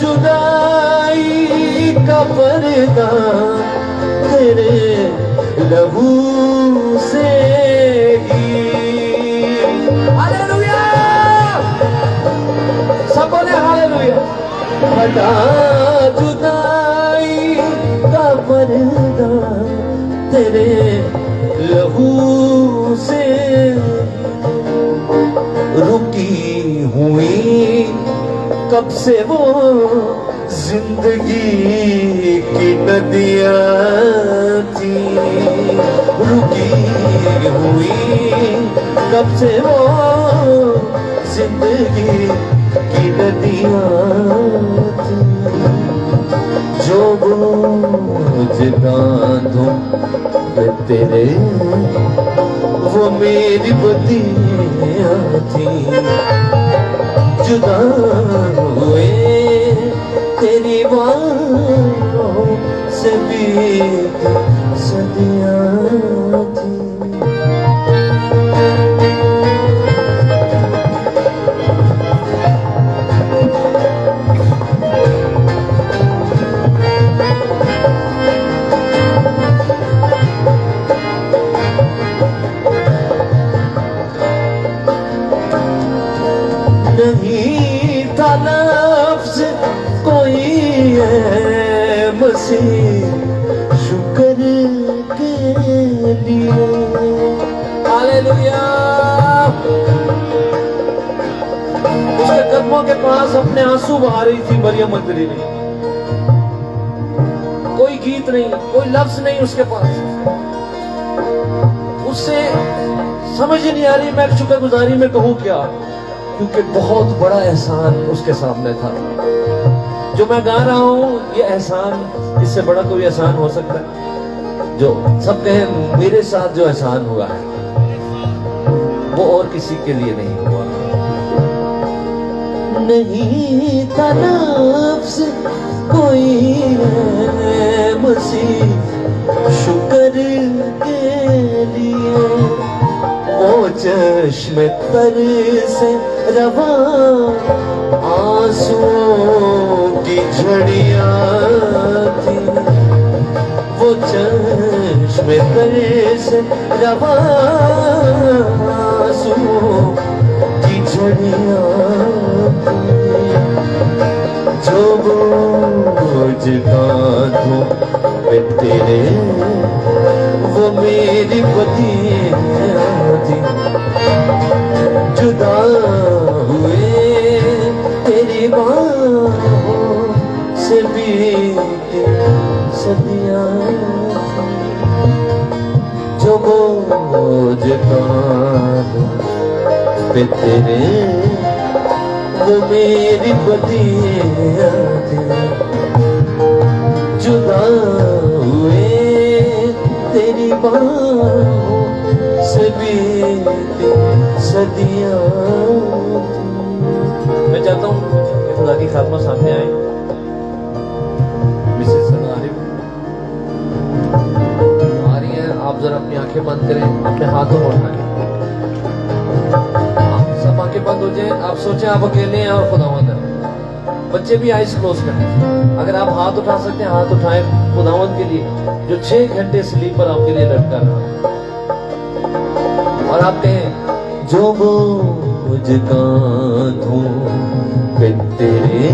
जुदाई का पर्दा तेरे लहू से ही हालेलुया सब बोले हालेलुया फटा जुदाई का पर्दा तेरे लहू से कब से वो जिंदगी की नदियां थी रुकी हुई, कब से वो जिंदगी की नदियां थी, जो बोझ कांधों पे तेरे वो मेरी बदियां थी, जुदा हुए तेरी बाहों से बीत सदियां थी। नहीं था लफ्ज़ कोई है मसीह शुक्र के लिए। हालेलुया। उसके कदमों के पास अपने आंसू बहा रही थी मरियम मगदलीनी। कोई गीत नहीं, कोई लफ्ज नहीं उसके पास। उससे समझ ही नहीं आ रही मैं शुक्रगुजारी में कहूं क्या, क्योंकि बहुत बड़ा एहसान उसके सामने था। जो मैं गा रहा हूं ये एहसान, इससे बड़ा कोई एहसान हो सकता है? जो सब कहें मेरे साथ जो एहसान हुआ है वो और किसी के लिए नहीं हुआ। नहीं था लफ्ज़ कोई है मसीह शुक्र के लिए, वो चश्मे तर से रवा आंसुओं की झड़ियां थी, वो चश्मे तर से रवा आंसुओं की झड़ियां थी, जो बोझ कांधों पे तेरे वो मेरी बदियां थी, जुदा हुए तेरी बाहों से बीती सदियां थी, जो बोझ कांधों पे तेरे वो मेरी बदियां थी, जुदा हुए तेरी बाहों से बीती सदियां थी। मैं चाहता हूं कि खुदा की खात्मा सामने आए। मिसेस सनारिफ आ रही हैं, आप जरा अपनी आंखें बंद करें, अपने हाथों को उठाएं, सब आंखें बंद हो जाए। आप सोचें आप अकेले हैं और खुदावंद है। बच्चे भी आइज क्लोज करें। अगर आप हाथ उठा सकते हैं हाथ उठाएं खुदावंद के लिए जो 6 घंटे स्लीपर आपके लिए लटका रहा, और आप कहें जो बोझ कांधों पे तेरे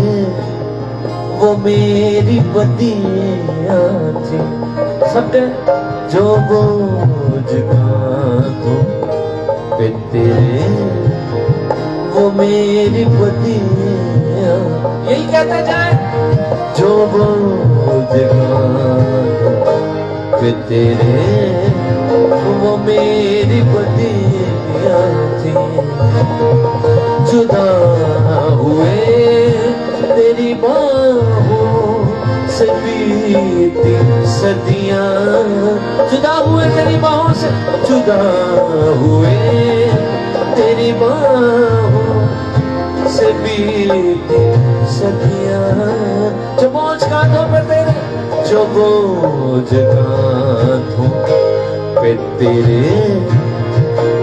वो मेरी बदियां थी, सबके जो बोझ कांधों पे तेरे वो मेरी बदियां, यही कहते जाए। जो बोझ कांधों पे तेरे वो मेरी बदियां थी, जुदा हुए तेरी बाहों से बीती सदियां, जुदा हुए तेरी बाहों से, जुदा हुए तेरी बाहों से बीती सदियां, जो बोझ कांधों पे तेरे, जो बोझ कांधों पे तेरे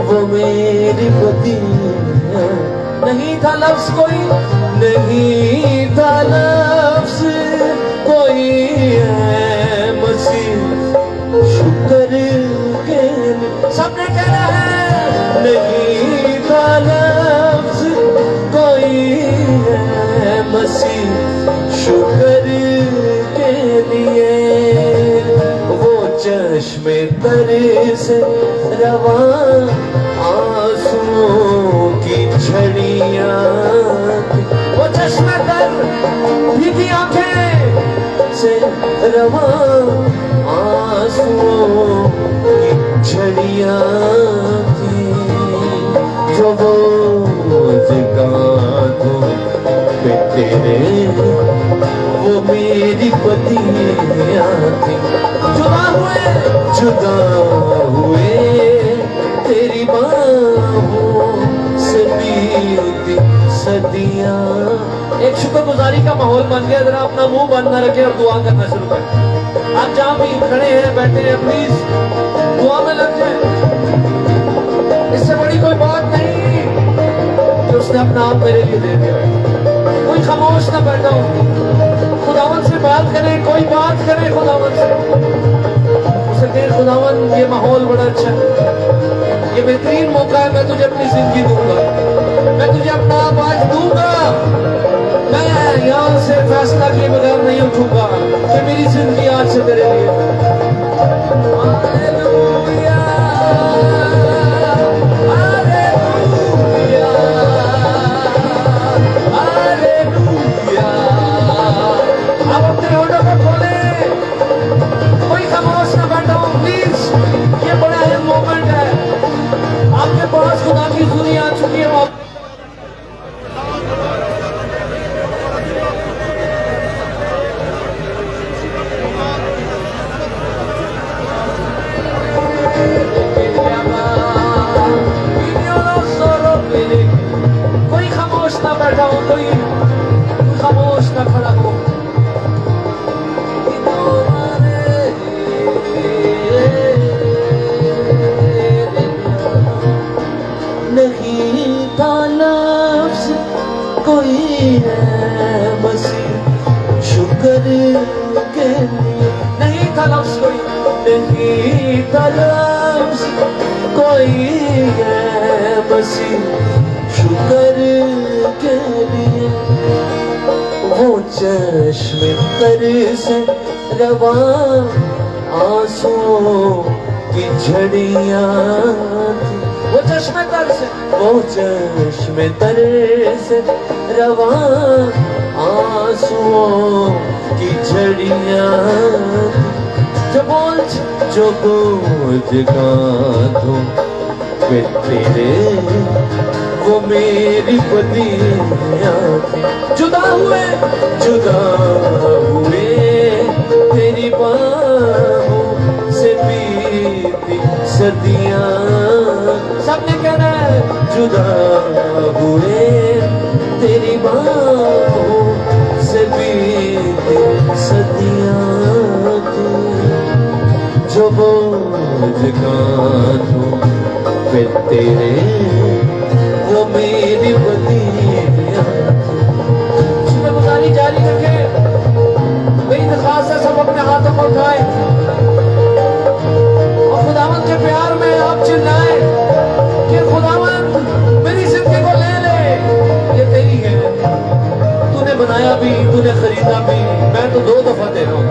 वो मेरी बदियां, नहीं था लफ्ज कोई, नहीं था लफ्ज़ कोई है मसीह शुक्र के लिए। सबने कहना है नहीं था लफ्ज़ कोई है मसीह शुक्र के लिए, वो चश्मे तर से रवा आंसुओं की झड़ियां, वो चश्मे तर रवा आंसुओं की झड़ियां थी जो बोझ कांधों पे तेरे वो मेरी पतियां थी। जुदा हुए तेरी बाहों से बीती सदियां। एक शुक्रगुजारी का माहौल बन गया। जरा अपना मुंह बंद न रखे और दुआ करना शुरू करें। आप जहां भी खड़े हैं बैठे हैं प्लीज दुआ में लग जाए। इससे बड़ी कोई बात नहीं कि उसने अपना आप मेरे लिए दे दिया। कोई खामोश ना बैठा हो, खुदावन से बात करें, कोई बात करे खुदावन से। उसे कहे खुदावन ये माहौल बड़ा अच्छा है, ये बेहतरीन मौका है, मैं तुझे अपनी जिंदगी दूंगा, मैं तुझे अपना आप आज दूंगा। मैं यहाँ से फैसला किए बगैर नहीं उठूंगा कि मेरी जिंदगी आज से तेरे लिए। Hallelujah, hallelujah, hallelujah. आप अपने होठों को खोलें, कोई खामोश ना बैठा हो प्लीज। ये बड़ा अहम मोमेंट है। आपके पास खुदा की दुनिया आ चुकी है। कोई खामोश ना बैठा हो, कोई खामोश ना खड़ा हो। नहीं था लफ्ज़ कोई है मसीह शुक्र के लिए। नहीं था लफ्ज़ कोई, नहीं था लफ्ज़ कोई है मसीह शुक्र के लिए। वो चश्मे तर से रवा आंसुओं की झड़ियां थी। वो चश्मे तर से, वो चश्मे तर से रवा आंसुओं की झड़ियां जो बोझ कांधों पे तेरे वो मेरी पतियां थी। जुदा हुए तेरी बाहों से बीती सदियां। सबने कहना है जुदा हुए तेरी बाहों से बीती सदियां थी जो बोझ कांधों पे तेरे वो मेरी पतियां। शुक्रगुजारी जारी रखे। मेरी दरख्वास्त है सब अपने हाथों को उठाए और खुदावन के प्यार में आप चिल्लाए कि खुदावन मेरी जिंदगी को ले ले, ये तेरी है। तूने बनाया भी, तूने खरीदा भी, मैं तो 2 दफा दे रहा हूँ।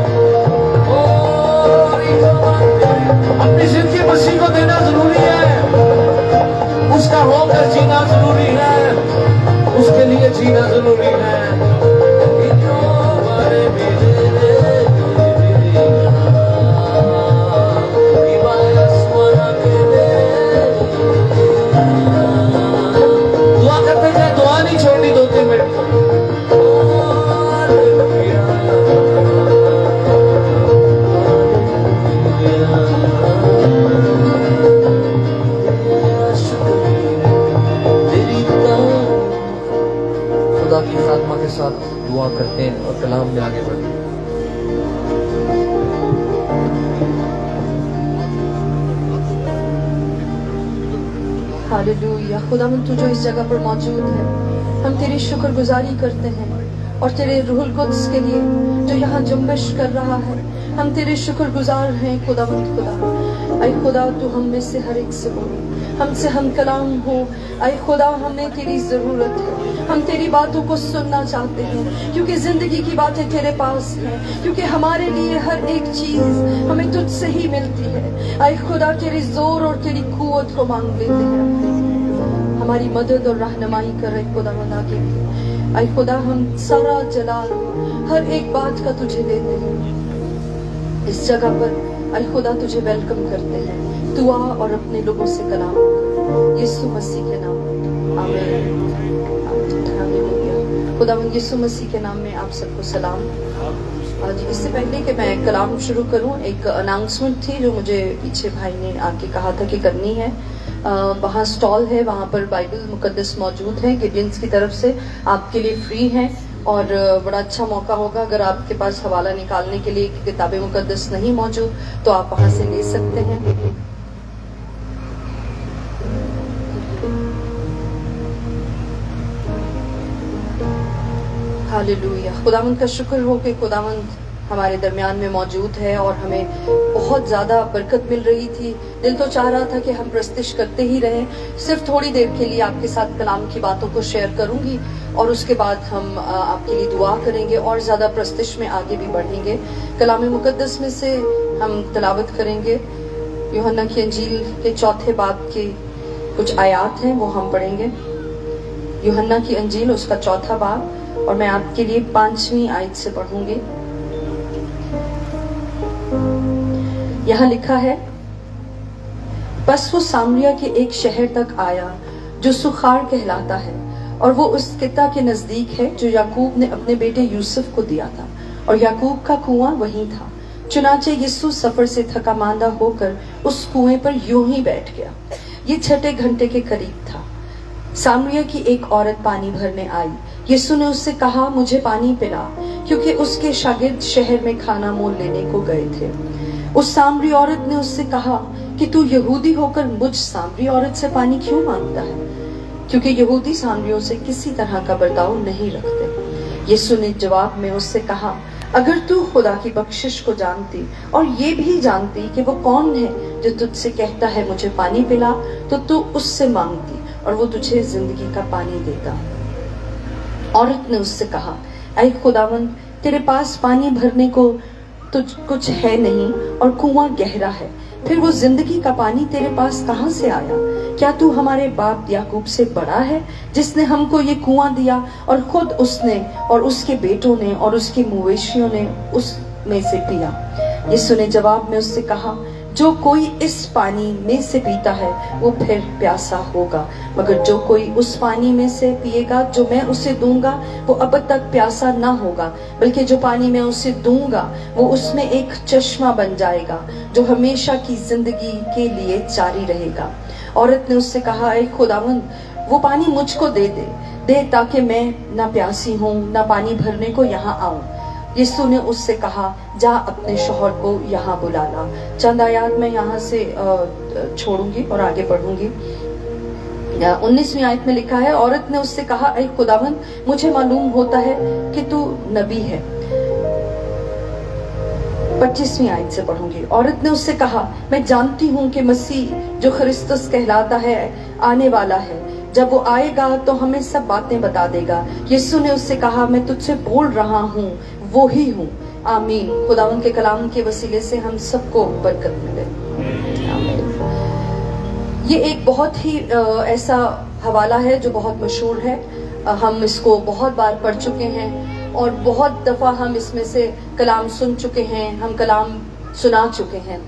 अपनी जिंदगी मसीह को देना जरूरी है, उसका होकर जीना जरूरी है, उसके लिए जीना जरूरी है। दुआ करते जाए, दुआ नहीं छोड़नी 2-3 मिनट। खुदा की खात्मा के साथ दुआ करते हैं और कलाम में आगे बढ़ते हैं। हालेलुया। खुदावंद तू जो इस जगह पर मौजूद है, हम तेरी शुक्रगुजारी करते हैं और तेरे रूहुल कुद्स के लिए जो यहाँ जुम्बिश कर रहा है, हम तेरे शुक्रगुजार हैं खुदावंद खुदा। ऐ खुदा तू हम में से हर एक से बोल, हमसे हम कलाम हो। ऐ खुदा हमें तेरी जरूरत है, हम तेरी बातों को सुनना चाहते हैं क्योंकि जिंदगी की बातें तेरे पास हैं, क्योंकि हमारे लिए हर एक चीज हमें तुझसे ही मिलती है। ऐ खुदा तेरी जोर और तेरी कुव्वत को मांग लेते हैं, हमारी मदद और रहनुमाई कर रहे खुदा आगे। ऐ खुदा हम सारा जलाल हर एक बात का तुझे देते हैं। इस जगह पर अल खुदा तुझे वेलकम करते हैं। तू आ और अपने लोगों से कलाम कर, यीशु मसीह के नाम में आमीन। हालेलुया। खुदावंद यीशु मसीह के नाम में आप सबको सलाम। आज इससे पहले कि मैं कलाम शुरू करूं, एक अनाउंसमेंट थी जो मुझे पीछे भाई ने आके कहा था कि करनी है। वहाँ स्टॉल है, वहाँ पर बाइबल मुकद्दस मौजूद है, गिडियंस की तरफ से आपके लिए फ्री है। और बड़ा अच्छा मौका होगा अगर आपके पास हवाला निकालने के लिए किताबें मुकद्दस नहीं मौजूद तो आप वहाँ से ले सकते हैं। हालेलुया। खुदावंद का शुक्र हो कि खुदावंद हमारे दरमियान में मौजूद है और हमें बहुत ज़्यादा बरकत मिल रही थी। दिल तो चाह रहा था कि हम प्रस्तिश करते ही रहें। सिर्फ थोड़ी देर के लिए आपके साथ कलाम की बातों को शेयर करूंगी और उसके बाद हम आपके लिए दुआ करेंगे और ज़्यादा प्रस्तिश में आगे भी बढ़ेंगे। कलाम मुकद्दस में से हम तिलावत करेंगे। यूहन्ना की अंजील के 4 बाब के कुछ आयात हैं, वो हम पढ़ेंगे। यूहन्ना की अंजील उसका 4 बाब, और मैं आपके लिए 5वीं आयत से पढ़ूंगी। यहाँ लिखा है, बस वो सामरिया के एक शहर तक आया जो सुखार कहलाता है, और वो उस किता के नजदीक है जो याकूब ने अपने बेटे यूसुफ को दिया था, और याकूब का कुआं वहीं था। चुनाचे यीशु सफर से थका मांदा होकर उस कुएं पर यूं ही बैठ गया। ये 6 घंटे के करीब था। सामरिया की एक औरत पानी भरने आई। यीशु ने उससे कहा, मुझे पानी पिला, क्योंकि उसके शागिर्द शहर में खाना मोल लेने को गए थे। उस सामरी औरत ने उससे कहा कि तू यहूदी होकर मुझ सामरी औरत से पानी क्यों मांगता है, क्योंकि यहूदी सामरियों से किसी तरह का बर्ताव नहीं रखते। यीशु ने जवाब में उससे कहा, अगर तू खुदा की बख्शिश को जानती और ये भी जानती कि वो कौन है जो तुझसे कहता है मुझे पानी पिला, तो तू उससे मांगती और वो तुझे जिंदगी का पानी देता। औरत ने उससे कहा, ऐ खुदावंद, तेरे पास पानी भरने को तुझ कुछ है नहीं और कुआं गहरा है, फिर वो जिंदगी का पानी तेरे पास कहाँ से आया? क्या तू हमारे बाप याकूब से बड़ा है, जिसने हमको ये कुआं दिया और खुद उसने और उसके बेटों ने और उसके मवेशियों ने उसमें से पिया? यीशु ने जवाब में उससे कहा, जो कोई इस पानी में से पीता है वो फिर प्यासा होगा, मगर जो कोई उस पानी में से पिएगा जो मैं उसे दूंगा वो अब तक प्यासा ना होगा, बल्कि जो पानी मैं उसे दूंगा वो उसमें एक चश्मा बन जाएगा जो हमेशा की जिंदगी के लिए जारी रहेगा। औरत ने उससे कहा, ऐ खुदावंद, वो पानी मुझको दे ताकि मैं ना प्यासी हूँ ना पानी भरने को यहाँ आऊं। यीशु ने उससे कहा, जा अपने शौहर को यहाँ बुला ला। चंद आयात मैं यहाँ से छोड़ूंगी और आगे पढ़ूंगी। 19वीं आयत में लिखा है, औरत ने उससे कहा, ऐ खुदावंद, मुझे मालूम होता है कि तू नबी है। 25वीं आयत से पढ़ूंगी। औरत ने उससे कहा, मैं जानती हूँ कि मसीह जो ख्रिस्तुस कहलाता है आने वाला है, जब वो आएगा तो हमें सब बातें बता देगा। यीशु ने उससे कहा, मैं तुझसे बोल रहा हूँ वो ही हूँ। आमीन। खुदावंद के कलाम के वसीले से हम सबको बरकत मिले। आमीन। ये एक बहुत ही ऐसा हवाला है जो बहुत मशहूर है। हम इसको बहुत बार पढ़ चुके हैं और बहुत दफा हम इसमें से कलाम सुन चुके हैं, हम कलाम सुना चुके हैं।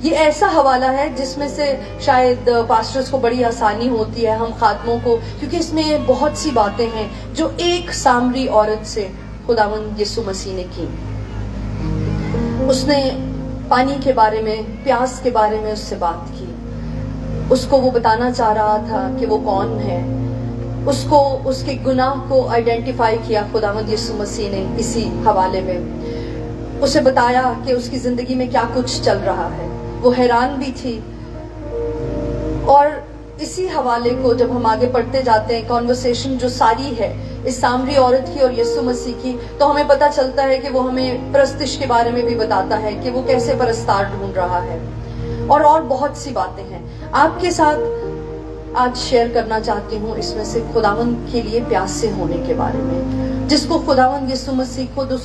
ये ऐसा हवाला है जिसमें से शायद पास्टर्स को बड़ी आसानी होती है, हम खातमों को, क्योंकि इसमें बहुत सी बातें हैं जो एक सामरी औरत से खुदावंद यीशु मसीह ने की। उसने पानी के बारे में, प्यास के बारे में उससे बात की। उसको वो बताना चाह रहा था कि वो कौन है। उसको उसके गुनाह को आइडेंटिफाई किया खुदावंद यीशु मसीह ने इसी हवाले में। उसे बताया कि उसकी जिंदगी में क्या कुछ चल रहा है। वो हैरान भी थी। और इसी हवाले को जब हम आगे पढ़ते जाते हैं, कॉन्वर्सेशन जो सारी है इस सामरी औरत की और यीशु मसीह की, तो हमें पता चलता है कि वो हमें परस्तिश के बारे में भी बताता है कि वो कैसे परस्तार ढूंढ रहा है, और बहुत सी बातें हैं आपके साथ आज शेयर करना चाहती हूँ। इसमें से खुदावंद के लिए प्यासे होने के बारे में, जिसको खुदावंद यीशु मसीह खुद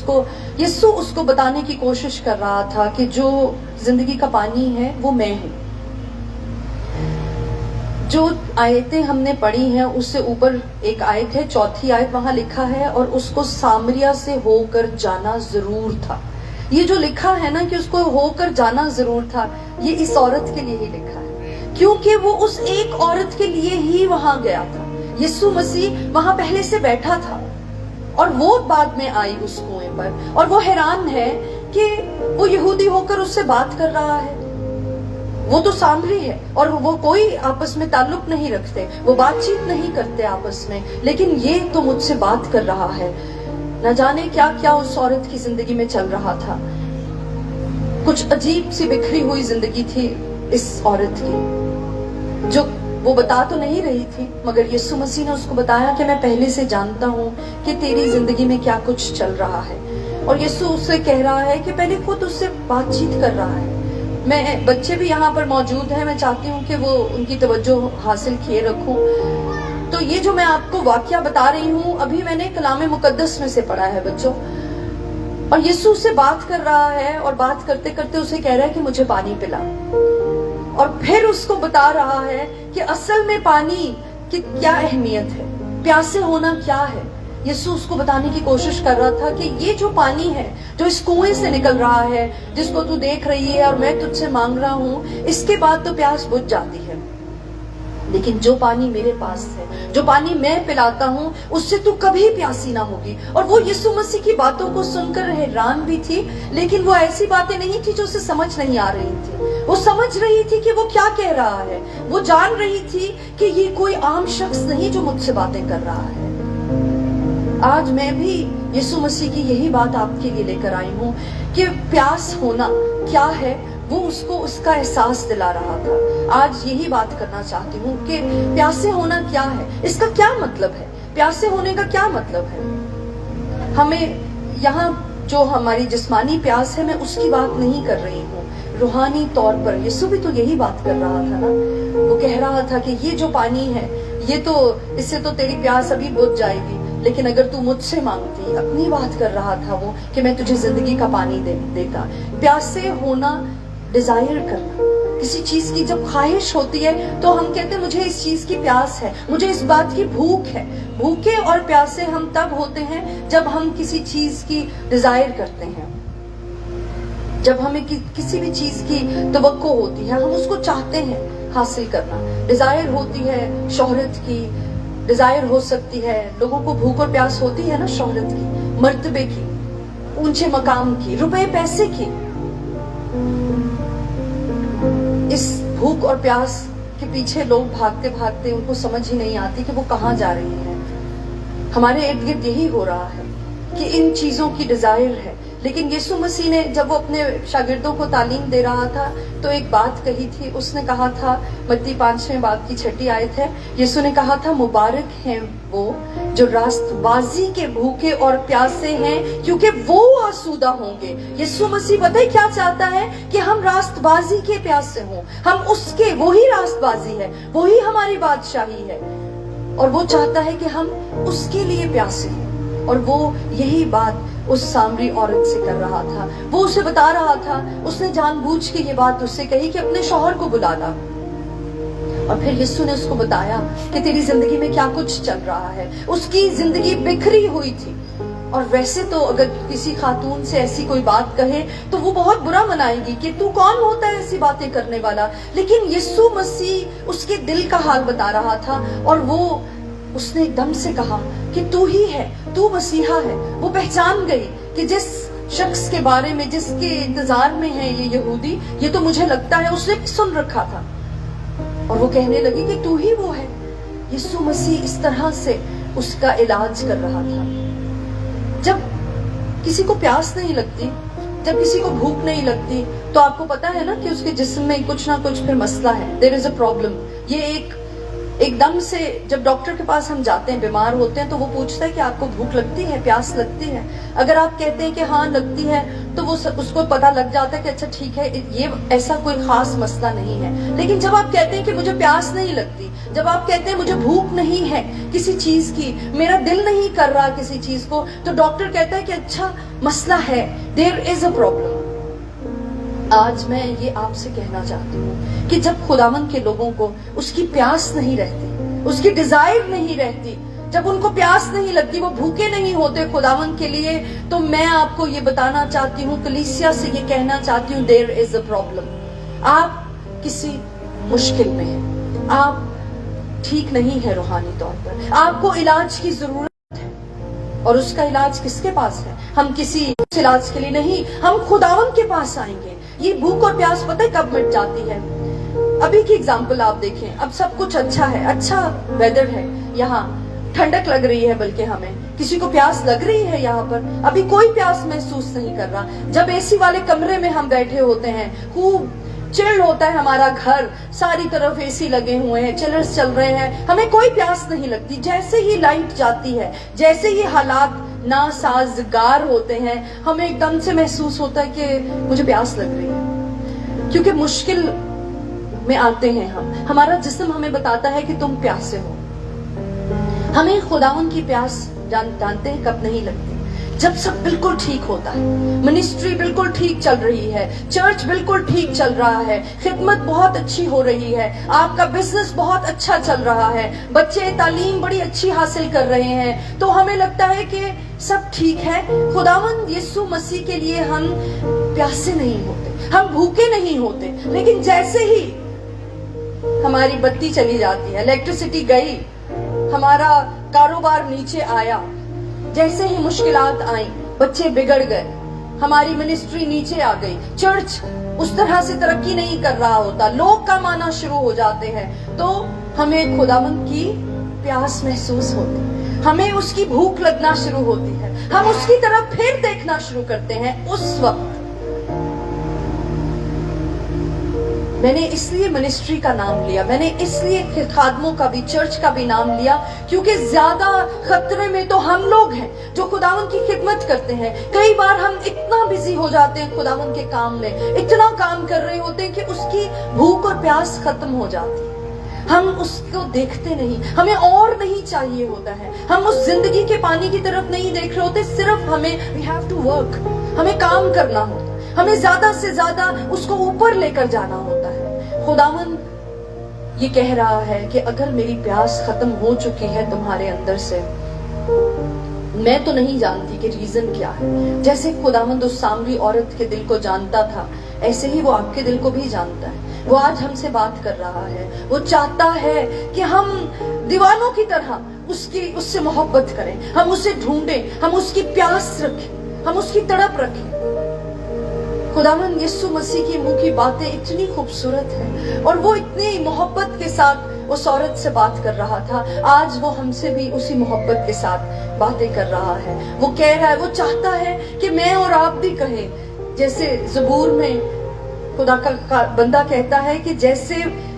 यीशु उसको बताने की कोशिश कर रहा था कि जो जिंदगी का पानी है वो मैं हूँ। जो आयतें हमने पढ़ी हैं उससे ऊपर एक आयत है, 4थी आयत, वहां लिखा है, और उसको सामरिया से होकर जाना जरूर था। ये जो लिखा है ना कि उसको होकर जाना जरूर था, ये इस औरत के लिए ही लिखा है, क्योंकि वो उस एक औरत के लिए ही वहां गया था। यीशु मसीह वहां पहले से बैठा था और वो बाद में आई उस कुएं पर, और वो हैरान है कि वो यहूदी होकर उससे बात कर रहा है। वो तो सामरी है और वो कोई आपस में ताल्लुक नहीं रखते, वो बातचीत नहीं करते आपस में, लेकिन ये तो मुझसे बात कर रहा है। न जाने क्या क्या उस औरत की जिंदगी में चल रहा था। कुछ अजीब सी बिखरी हुई जिंदगी थी इस औरत की, जो वो बता तो नहीं रही थी, मगर यीशु मसीह ने उसको बताया कि मैं पहले से जानता हूँ कि तेरी जिंदगी में क्या कुछ चल रहा है। और यीशु उससे कह रहा है कि पहले खुद उससे बातचीत कर रहा है। मैं, बच्चे भी यहाँ पर मौजूद हैं, मैं चाहती हूँ कि वो उनकी तवज्जो हासिल किए रखूं। तो ये जो मैं आपको वाकया बता रही हूँ, अभी मैंने कलामे मुकद्दस में से पढ़ा है बच्चों, और यीशु उससे बात कर रहा है और बात करते करते उसे कह रहा है कि मुझे पानी पिला, और फिर उसको बता रहा है कि असल में पानी की क्या अहमियत है, प्यासे होना क्या है। यीशु उसको बताने की कोशिश कर रहा था कि ये जो पानी है जो इस कुएं से निकल रहा है, जिसको तू देख रही है और मैं तुझसे मांग रहा हूं, इसके बाद तो प्यास बुझ जाती है, लेकिन जो पानी मेरे पास है, जो पानी मैं पिलाता हूं, उससे तू कभी प्यासी ना होगी। और वो यीशु मसीह की बातों को सुनकर हैरान भी थी, लेकिन वो ऐसी बातें नहीं थी जो उसे समझ नहीं आ रही थी। वो समझ रही थी कि वो क्या कह रहा है, वो जान रही थी कि ये कोई आम शख्स नहीं जो मुझसे बातें कर रहा है। आज मैं भी यीशु मसीह की यही बात आपके लिए लेकर आई हूँ कि प्यास होना क्या है, वो उसको उसका एहसास दिला रहा था। आज यही बात करना चाहती हूँ कि प्यासे होना क्या है, इसका क्या मतलब है, प्यासे होने का क्या मतलब है। हमें यहाँ जो हमारी जिस्मानी प्यास है, मैं उसकी बात नहीं कर रही हूँ, रूहानी तौर पर यीशु भी तो यही बात कर रहा था ना। वो कह रहा था कि ये जो पानी है, ये तो, इससे तो तेरी प्यास अभी बुझ जाएगी, लेकिन अगर तू मुझसे मांगती, अपनी बात कर रहा था वो, कि मैं तुझे जिंदगी का पानी देता। प्यासे होना, डिजायर करना, किसी चीज की जब ख्वाहिश होती है तो हम कहते हैं मुझे इस चीज की प्यास है, मुझे इस बात की भूख है। भूखे और प्यासे हम तब होते हैं जब हम किसी चीज की डिजायर करते हैं, जब हमें किसी भी चीज की तवक्को होती है, हम उसको चाहते हैं हासिल करना। डिजायर होती है शोहरत की, डिजायर हो सकती है, लोगों को भूख और प्यास होती है ना शोहरत की, मर्तबे की, ऊंचे मकाम की, रुपए पैसे की। इस भूख और प्यास के पीछे लोग भागते भागते उनको समझ ही नहीं आती कि वो कहाँ जा रही है। हमारे इर्द गिर्द यही हो रहा है कि इन चीजों की डिजायर है। लेकिन यीशु मसीह ने जब वो अपने शागिर्दों को तालीम दे रहा था तो एक बात कही थी। उसने कहा था, मत्ती 5वें बाब की 6ठी आयत है, यीशु ने कहा था, मुबारक हैं वो जो रास्तबाजी के भूखे और प्यासे हैं, क्योंकि वो आसूदा होंगे। यीशु मसीह पता है क्या चाहता है कि हम रास्तबाजी के प्यासे हों, हम उसके, वही रास्तबाजी है, वही हमारी बादशाही है, और वो चाहता है कि हम उसके लिए प्यासे हैं। और वो यही बात उस सामरी औरत से कर रहा था। वो उसे बता रहा था, उसने जानबूझ के ये बात उससे कही कि अपने शौहर को बुला ला। और फिर यीशु ने उसको बताया कि तेरी जिंदगी में क्या कुछ चल रहा है। उसकी जिंदगी बिखरी हुई थी, और वैसे तो अगर किसी खातून से ऐसी कोई बात कहे तो वो बहुत बुरा मनाएगी कि तू कौन होता है ऐसी बातें करने वाला। लेकिन यीशु मसीह उसके दिल का हाल बता रहा था, और वो उसने एकदम से कहा कि तू ही है, तू मसीहा है। वो पहचान गई कि जिस शख्स के बारे में, जिसके इंतजार में है ये यहूदी, ये तो मुझे लगता है उसने सुन रखा था। और वो कहने लगी कि तू ही वो है। यीशु मसीह इस तरह से उसका इलाज कर रहा था। जब किसी को प्यास नहीं लगती, जब किसी को भूख नहीं लगती, तो आपको पता है ना कि उसके जिस्म में कुछ ना कुछ फिर मसला है, देयर इज अ प्रॉब्लम। ये एकदम से जब डॉक्टर के पास हम जाते हैं, बीमार होते हैं, तो वो पूछता है कि आपको भूख लगती है, प्यास लगती है। अगर आप कहते हैं कि हाँ लगती है, तो वो उसको पता लग जाता है कि अच्छा ठीक है, ये ऐसा कोई खास मसला नहीं है। लेकिन जब आप कहते हैं कि मुझे प्यास नहीं लगती, जब आप कहते हैं मुझे भूख नहीं है किसी चीज की, मेरा दिल नहीं कर रहा किसी चीज को, तो डॉक्टर कहता है कि अच्छा मसला है, देयर इज अ प्रॉब्लम। आज मैं ये आपसे कहना चाहती हूँ कि जब खुदावंद के लोगों को उसकी प्यास नहीं रहती, उसकी डिजायर नहीं रहती, जब उनको प्यास नहीं लगती, वो भूखे नहीं होते खुदावंद के लिए, तो मैं आपको ये बताना चाहती हूँ, कलीसिया से ये कहना चाहती हूँ, देयर इज अ प्रॉब्लम। आप किसी मुश्किल में हैं, आप ठीक नहीं है रूहानी तौर पर, आपको इलाज की जरूरत है। और उसका इलाज किसके पास है? हम किसी इलाज के लिए नहीं, हम खुदावंद के पास आएंगे। ये भूख और प्यास पता है कब मिट जाती है? अभी की एग्जाम्पल आप देखें, अब सब कुछ अच्छा है, अच्छा वेदर है, यहाँ ठंडक लग रही है, बल्कि हमें किसी को प्यास लग रही है यहाँ पर? अभी कोई प्यास महसूस नहीं कर रहा। जब एसी वाले कमरे में हम बैठे होते हैं, खूब चिल्ड होता है हमारा घर, सारी तरफ एसी लगे हुए हैं, चिलर्स चल रहे हैं, हमें कोई प्यास नहीं लगती। जैसे ही लाइट जाती है, जैसे ही हालात नासाजगार होते हैं, हमें एकदम से महसूस होता है कि मुझे प्यास लग रही है, क्योंकि मुश्किल में आते हैं हम, हमारा जिस्म हमें बताता है कि तुम प्यासे हो। हमें खुदावन की प्यास जानते हैं कब नहीं लगती? जब सब बिल्कुल ठीक होता है, मिनिस्ट्री बिल्कुल ठीक चल रही है, चर्च बिल्कुल ठीक चल रहा है, खिदमत बहुत अच्छी हो रही है, आपका बिजनेस बहुत अच्छा चल रहा है, बच्चे तालीम बड़ी अच्छी हासिल कर रहे हैं, तो हमें लगता है कि सब ठीक है। खुदावंद यीशु मसीह के लिए हम प्यासे नहीं होते, हम भूखे नहीं होते। लेकिन जैसे ही हमारी बत्ती चली जाती है, इलेक्ट्रिसिटी गई, हमारा कारोबार नीचे आया, जैसे ही मुश्किलात आई, बच्चे बिगड़ गए, हमारी मिनिस्ट्री नीचे आ गई, चर्च उस तरह से तरक्की नहीं कर रहा होता, लोग कम आना शुरू हो जाते हैं, तो हमें खुदावंद की प्यास महसूस होती है, हमें उसकी भूख लगना शुरू होती है, हम उसकी तरफ फिर देखना शुरू करते हैं। उस वक्त मैंने इसलिए मिनिस्ट्री का नाम लिया, मैंने इसलिए खादमों का भी, चर्च का भी नाम लिया, क्योंकि ज्यादा खतरे में तो हम लोग हैं जो खुदावन की खिदमत करते हैं। कई बार हम इतना बिजी हो जाते हैं खुदावन के काम में, इतना काम कर रहे होते हैं कि उसकी भूख और प्यास खत्म हो जाती है, हम उसको देखते नहीं, हमें और नहीं चाहिए होता है, हम उस जिंदगी के पानी की तरफ नहीं देख रहे होते, सिर्फ हमें वी हैव टू वर्क, हमें काम करना होता है, हमें ज्यादा से ज्यादा उसको ऊपर लेकर जाना होता है। खुदावन ये कह रहा है कि अगर मेरी प्यास खत्म हो चुकी है तुम्हारे अंदर से, मैं तो नहीं जानती कि रीजन क्या है। जैसे खुदावंद उस सामरी औरत के दिल को जानता था, ऐसे ही वो आपके दिल को भी जानता है। वो आज हमसे बात कर रहा है, वो चाहता है कि हम दीवानों की तरह उससे मोहब्बत करें, हम उसे ढूंढें, हम उसकी प्यास रखें, हम उसकी तड़प रखें। खुदावंद यीशु मसीह की मुंह की बातें इतनी खूबसूरत है, और वो इतनी मोहब्बत के साथ उस औरत से बात कर रहा था। आज वो हमसे भी उसी मोहब्बत के साथ बातें कर रहा है। वो कह रहा है, वो चाहता है कि मैं और आप भी कहें, जैसे ज़बूर में खुदा का बंदा कहता है कि जैसे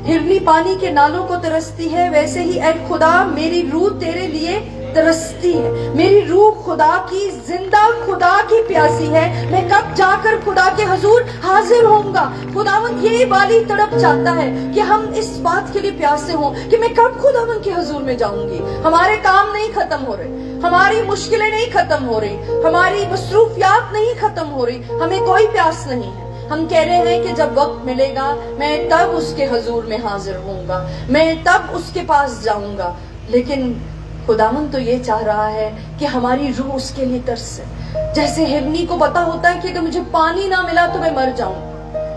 हिरनी पानी के नालों को तरसती है, वैसे ही ऐ खुदा मेरी रूह तेरे लिए तरसती है। मेरी रूह खुदा की, जिंदा खुदा की प्यासी है। मैं कब जाकर खुदा के हुजूर हाजिर होऊंगा। खुदावंद ये वाली तड़प चाहता है कि हम इस बात के लिए प्यासे हों कि मैं कब खुदावंद के हुजूर में जाऊंगी। हमारे काम नहीं खत्म हो रहे, हमारी मुश्किलें नहीं खत्म हो रही, हमारी मसरूफियात नहीं खत्म हो रही, हमें कोई प्यास नहीं है। हम कह रहे हैं कि जब वक्त मिलेगा मैं तब उसके हुजूर में हाजिर होऊंगा, मैं तब उसके पास जाऊंगा। लेकिन खुदावंद तो ये चाह रहा है कि हमारी रूह उसके लिए तरसे। जैसे हिरनी को पता होता है कि अगर मुझे पानी ना मिला तो मैं मर जाऊं,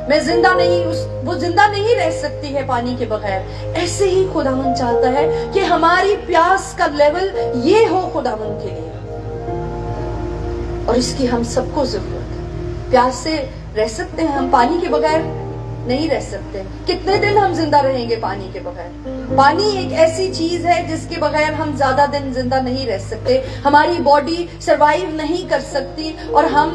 मैं जिंदा नहीं, वो जिंदा नहीं रह सकती है पानी के बगैर। ऐसे ही खुदावंद चाहता है कि हमारी प्यास का लेवल ये हो खुदावंद के लिए, और इसकी हम सबको जरूरत है। प्यास से रह सकते हैं हम, पानी के बगैर नहीं रह सकते। कितने दिन हम जिंदा रहेंगे पानी के बगैर? पानी एक ऐसी चीज है जिसके बगैर हम ज्यादा दिन जिंदा नहीं रह सकते। हमारी बॉडी सरवाइव नहीं कर सकती और हम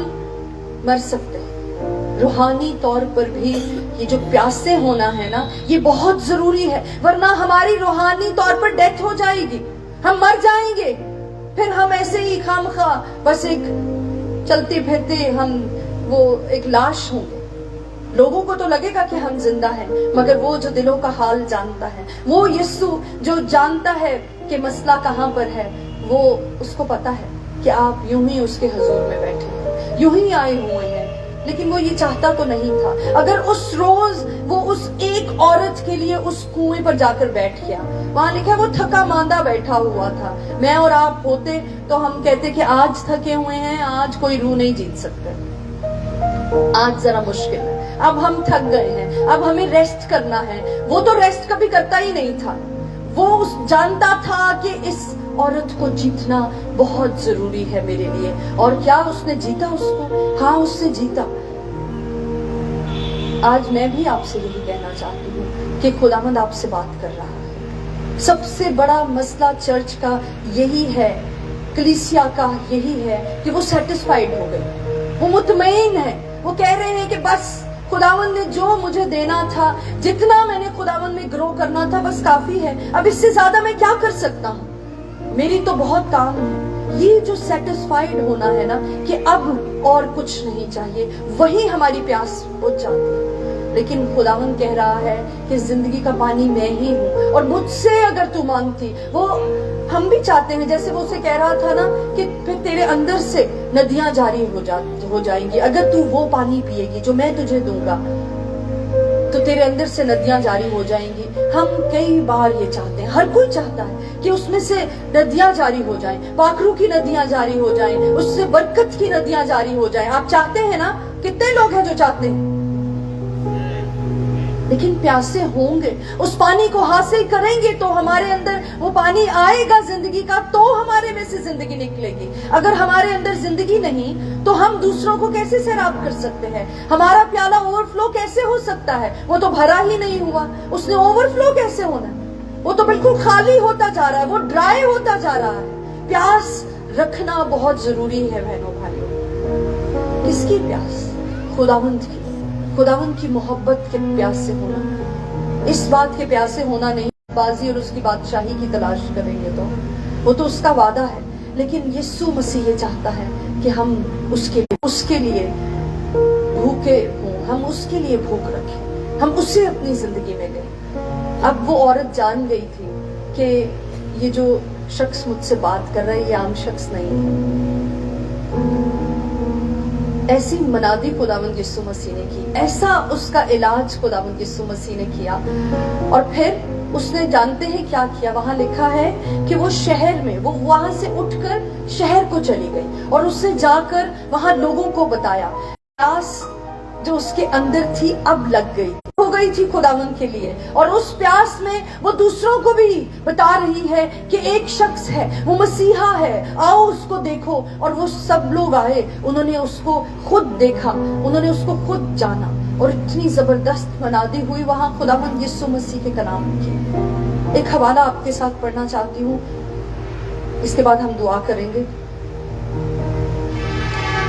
मर सकते हैं। रूहानी तौर पर भी ये जो प्यासे होना है ना, ये बहुत जरूरी है, वरना हमारी रूहानी तौर पर डेथ हो जाएगी, हम मर जाएंगे। फिर हम ऐसे ही खामखा बस एक चलते फिरते हम वो एक लाश होंगे। लोगों को तो लगेगा कि हम जिंदा हैं, मगर वो जो दिलों का हाल जानता है, वो यीशु जो जानता है कि मसला कहाँ पर है, वो उसको पता है कि आप यूं ही उसके हुजूर में बैठे हैं, यूं ही आए हुए हैं। लेकिन वो ये चाहता तो नहीं था। अगर उस रोज वो उस एक औरत के लिए उस कुएं पर जाकर बैठ गया, वहां लिखा है वो थका मांदा बैठा हुआ था। मैं और आप होते तो हम कहते कि आज थके हुए हैं, आज कोई रूह नहीं जीत सकते, आज जरा मुश्किल है, अब हम थक गए हैं, अब हमें रेस्ट करना है। वो तो रेस्ट कभी करता ही नहीं था। वो जानता था कि इस औरत को जीतना बहुत जरूरी है मेरे लिए। और क्या उसने जीता उसको? हाँ, उसने जीता। आज मैं भी आपसे यही कहना चाहती हूँ कि खुदावंद आपसे बात कर रहा है। सबसे बड़ा मसला चर्च का यही है, कलीसिया का यही है कि वो सेटिस्फाइड हो गई, वो मुतमईन है। वो कह रहे हैं कि बस खुदावंद ने जो मुझे देना था, जितना मैंने खुदावंद में ग्रो करना था, बस काफी है। अब इससे ज्यादा मैं क्या कर सकता हूँ? मेरी तो बहुत काम है। ये जो सेटिस्फाइड होना है ना, कि अब और कुछ नहीं चाहिए, वही हमारी प्यास बुझ जाती है। लेकिन खुदावंद कह रहा है कि जिंदगी का पानी मैं ही हूँ, और मुझसे अगर तू मांगती, वो हम भी चाहते हैं, जैसे वो उसे कह रहा था ना कि फिर तेरे अंदर से नदियां जारी हो जाएंगी अगर तू वो पानी पिएगी जो मैं तुझे दूंगा, तो तेरे अंदर से नदियां जारी हो जाएंगी। हम कई बार ये चाहते हैं, हर कोई चाहता है कि उसमें से नदियां जारी हो जाएं, पाखरू की नदियां जारी हो जाएं, उससे बरकत की नदियां जारी हो जाएं। आप चाहते हैं ना? कितने लोग हैं जो चाहते हैं? लेकिन प्यासे होंगे, उस पानी को हासिल करेंगे तो हमारे अंदर वो पानी आएगा जिंदगी का, तो हमारे में से जिंदगी निकलेगी। अगर हमारे अंदर जिंदगी नहीं तो हम दूसरों को कैसे सैराब कर सकते हैं? हमारा प्याला ओवरफ्लो कैसे हो सकता है? वो तो भरा ही नहीं हुआ, उसने ओवरफ्लो कैसे होना? वो तो बिल्कुल खाली होता जा रहा है, वो ड्राई होता जा रहा है। प्यास रखना बहुत जरूरी है बहनों भाइयों। किसकी प्यास? खुदावंद की, खुदावंद की मोहब्बत के प्यास से होना, इस बात के प्यास से होना नहीं बाजी और उसकी बादशाही की तलाश करेंगे तो वो तो उसका वादा है। लेकिन यीशु मसीह ये चाहता है कि हम उसके लिए भूखे हों, हम उसके लिए भूख रखें, हम उससे अपनी जिंदगी में लें। अब वो औरत जान गई थी कि ये जो शख्स मुझसे बात कर रहा है ये आम शख्स नहीं है। ऐसी मनादी खुदावंद यीशु मसीह ने की, ऐसा उसका इलाज खुदावंद यीशु मसीह ने किया। और फिर उसने जानते हैं क्या किया? वहां लिखा है कि वो शहर में, वो वहां से उठकर शहर को चली गई और उसने जाकर वहां लोगों को बताया। प्यास जो उसके अंदर थी अब लग गई हो गई थी खुदावंद के लिए, और उस प्यास में वो दूसरों को भी बता रही है कि एक शख्स है, वो मसीहा है, आओ उसको देखो। और वो सब लोग आए, उन्होंने उसको खुद देखा, उन्होंने उसको खुद जाना, और इतनी जबरदस्त मनादी हुई वहां खुदावंद यीशु मसीह के कलाम की। एक हवाला आपके साथ पढ़ना चाहती हूँ, इसके बाद हम दुआ करेंगे।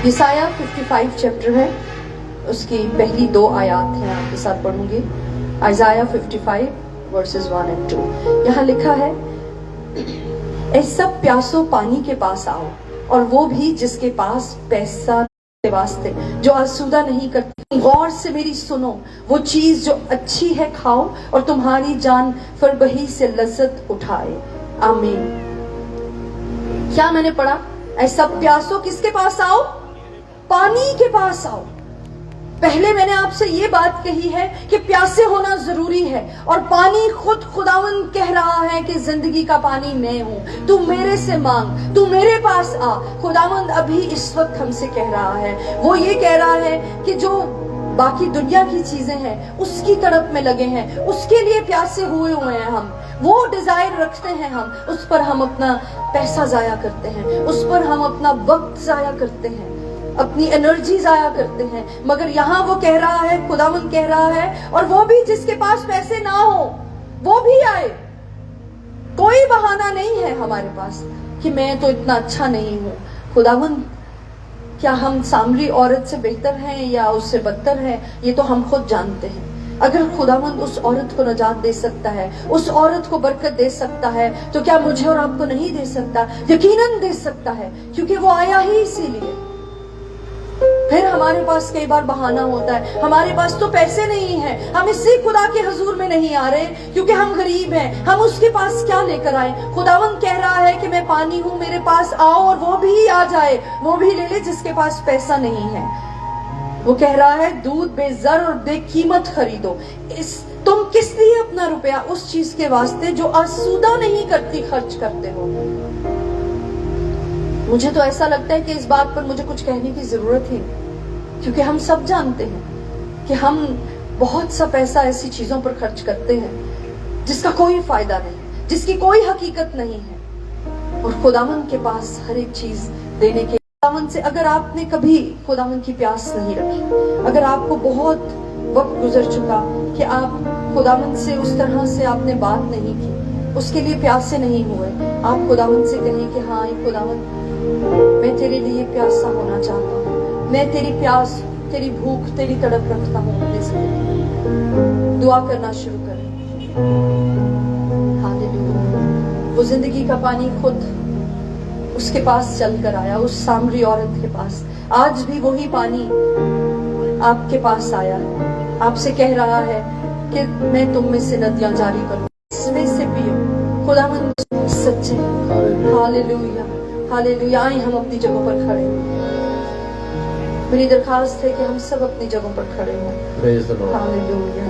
यसाया 55 चैप्टर है, उसकी पहली 2 आयत हैं, आपके साथ पढ़ूंगी। आइज़ाया 55 वर्सेस 1 और 2। यहाँ लिखा है, ऐ सब प्यासों पानी के पास आओ, और वो भी जिसके पास पैसा के वास्ते, जो आसूदा नहीं करती। गौर से मेरी सुनो, वो चीज जो अच्छी है खाओ, और तुम्हारी जान फरबही से लज्जत उठाए। आमीन। क्या मैंने पढ़ा? ऐ सब प्यासों किसके पास आओ? पानी के पास आओ। पहले मैंने आपसे ये बात कही है कि प्यासे होना जरूरी है, और पानी खुद खुदावंद कह रहा है कि जिंदगी का पानी मैं हूं, तू मेरे से मांग, तू मेरे पास आ। खुदावंद अभी इस वक्त हमसे कह रहा है, वो ये कह रहा है कि जो बाकी दुनिया की चीजें हैं उसकी तरफ में लगे हैं, उसके लिए प्यासे हुए हैं हम, वो डिजायर रखते हैं हम, उस पर हम अपना पैसा जाया करते हैं, उस पर हम अपना वक्त जाया करते हैं, अपनी एनर्जी जाया करते हैं। मगर यहाँ वो कह रहा है, खुदावंद कह रहा है, और वो भी जिसके पास पैसे ना हो वो भी आए। कोई बहाना नहीं है हमारे पास कि मैं तो इतना अच्छा नहीं हूं। खुदावंद, क्या हम सामरी औरत से बेहतर हैं या उससे बदतर हैं? ये तो हम खुद जानते हैं। अगर खुदावंद उस औरत को नजात दे सकता है, उस औरत को बरकत दे सकता है, तो क्या मुझे और आपको नहीं दे सकता? यकीनन दे सकता है, क्योंकि वो आया ही इसीलिए। फिर हमारे पास कई बार बहाना होता है, हमारे पास तो पैसे नहीं हैं, हम इसी खुदा के हुजूर में नहीं आ रहे क्योंकि हम गरीब हैं, हम उसके पास क्या लेकर आए? खुदावंद कह रहा है कि मैं पानी हूं, मेरे पास आओ, और वो भी आ जाए, वो भी ले ले जिसके पास पैसा नहीं है। वो कह रहा है दूध बेज़र और बेकीमत खरीदो। तुम किस लिए अपना रुपया उस चीज के वास्ते जो आसूदा नहीं करती खर्च करते हो? मुझे तो ऐसा लगता है कि इस बात पर मुझे कुछ कहने की जरूरत ही नहीं, क्योंकि हम सब जानते हैं कि हम बहुत सा पैसा ऐसी चीजों पर खर्च करते हैं जिसका कोई फायदा नहीं, जिसकी कोई हकीकत नहीं है। और खुदावंद के पास हर एक चीज देने के खुदावंद से अगर आपने कभी खुदावंद की प्यास नहीं रखी, अगर आपको बहुत वक्त गुजर चुका कि आप खुदावंद से उस तरह से आपने बात नहीं की, उसके लिए प्यासे नहीं हुए, आप खुदावंद से कहें कि हाँ खुदावंद मैं तेरे लिए प्यासा होना चाहता हूँ, मैं तेरी प्यास, तेरी भूख, तेरी तड़प रखता हूँ अपनी जिंदगी। दुआ करना शुरू करें। हालेलुया। वो जिंदगी का पानी खुद उसके पास चल कर आया, उस सामरी औरत के पास। आज भी वही पानी आपके पास आया है, आपसे कह रहा है कि मैं तुम में से नदियां जारी करूं, इसमें से पियो। खुदावंद सच्चे। Hallelujah hallelujah. आए हम अपनी जगहों पर खड़े हैं। मेरी दरखास्त है कि हम सब अपनी जगहों पर खड़े हैं। हालेलुया।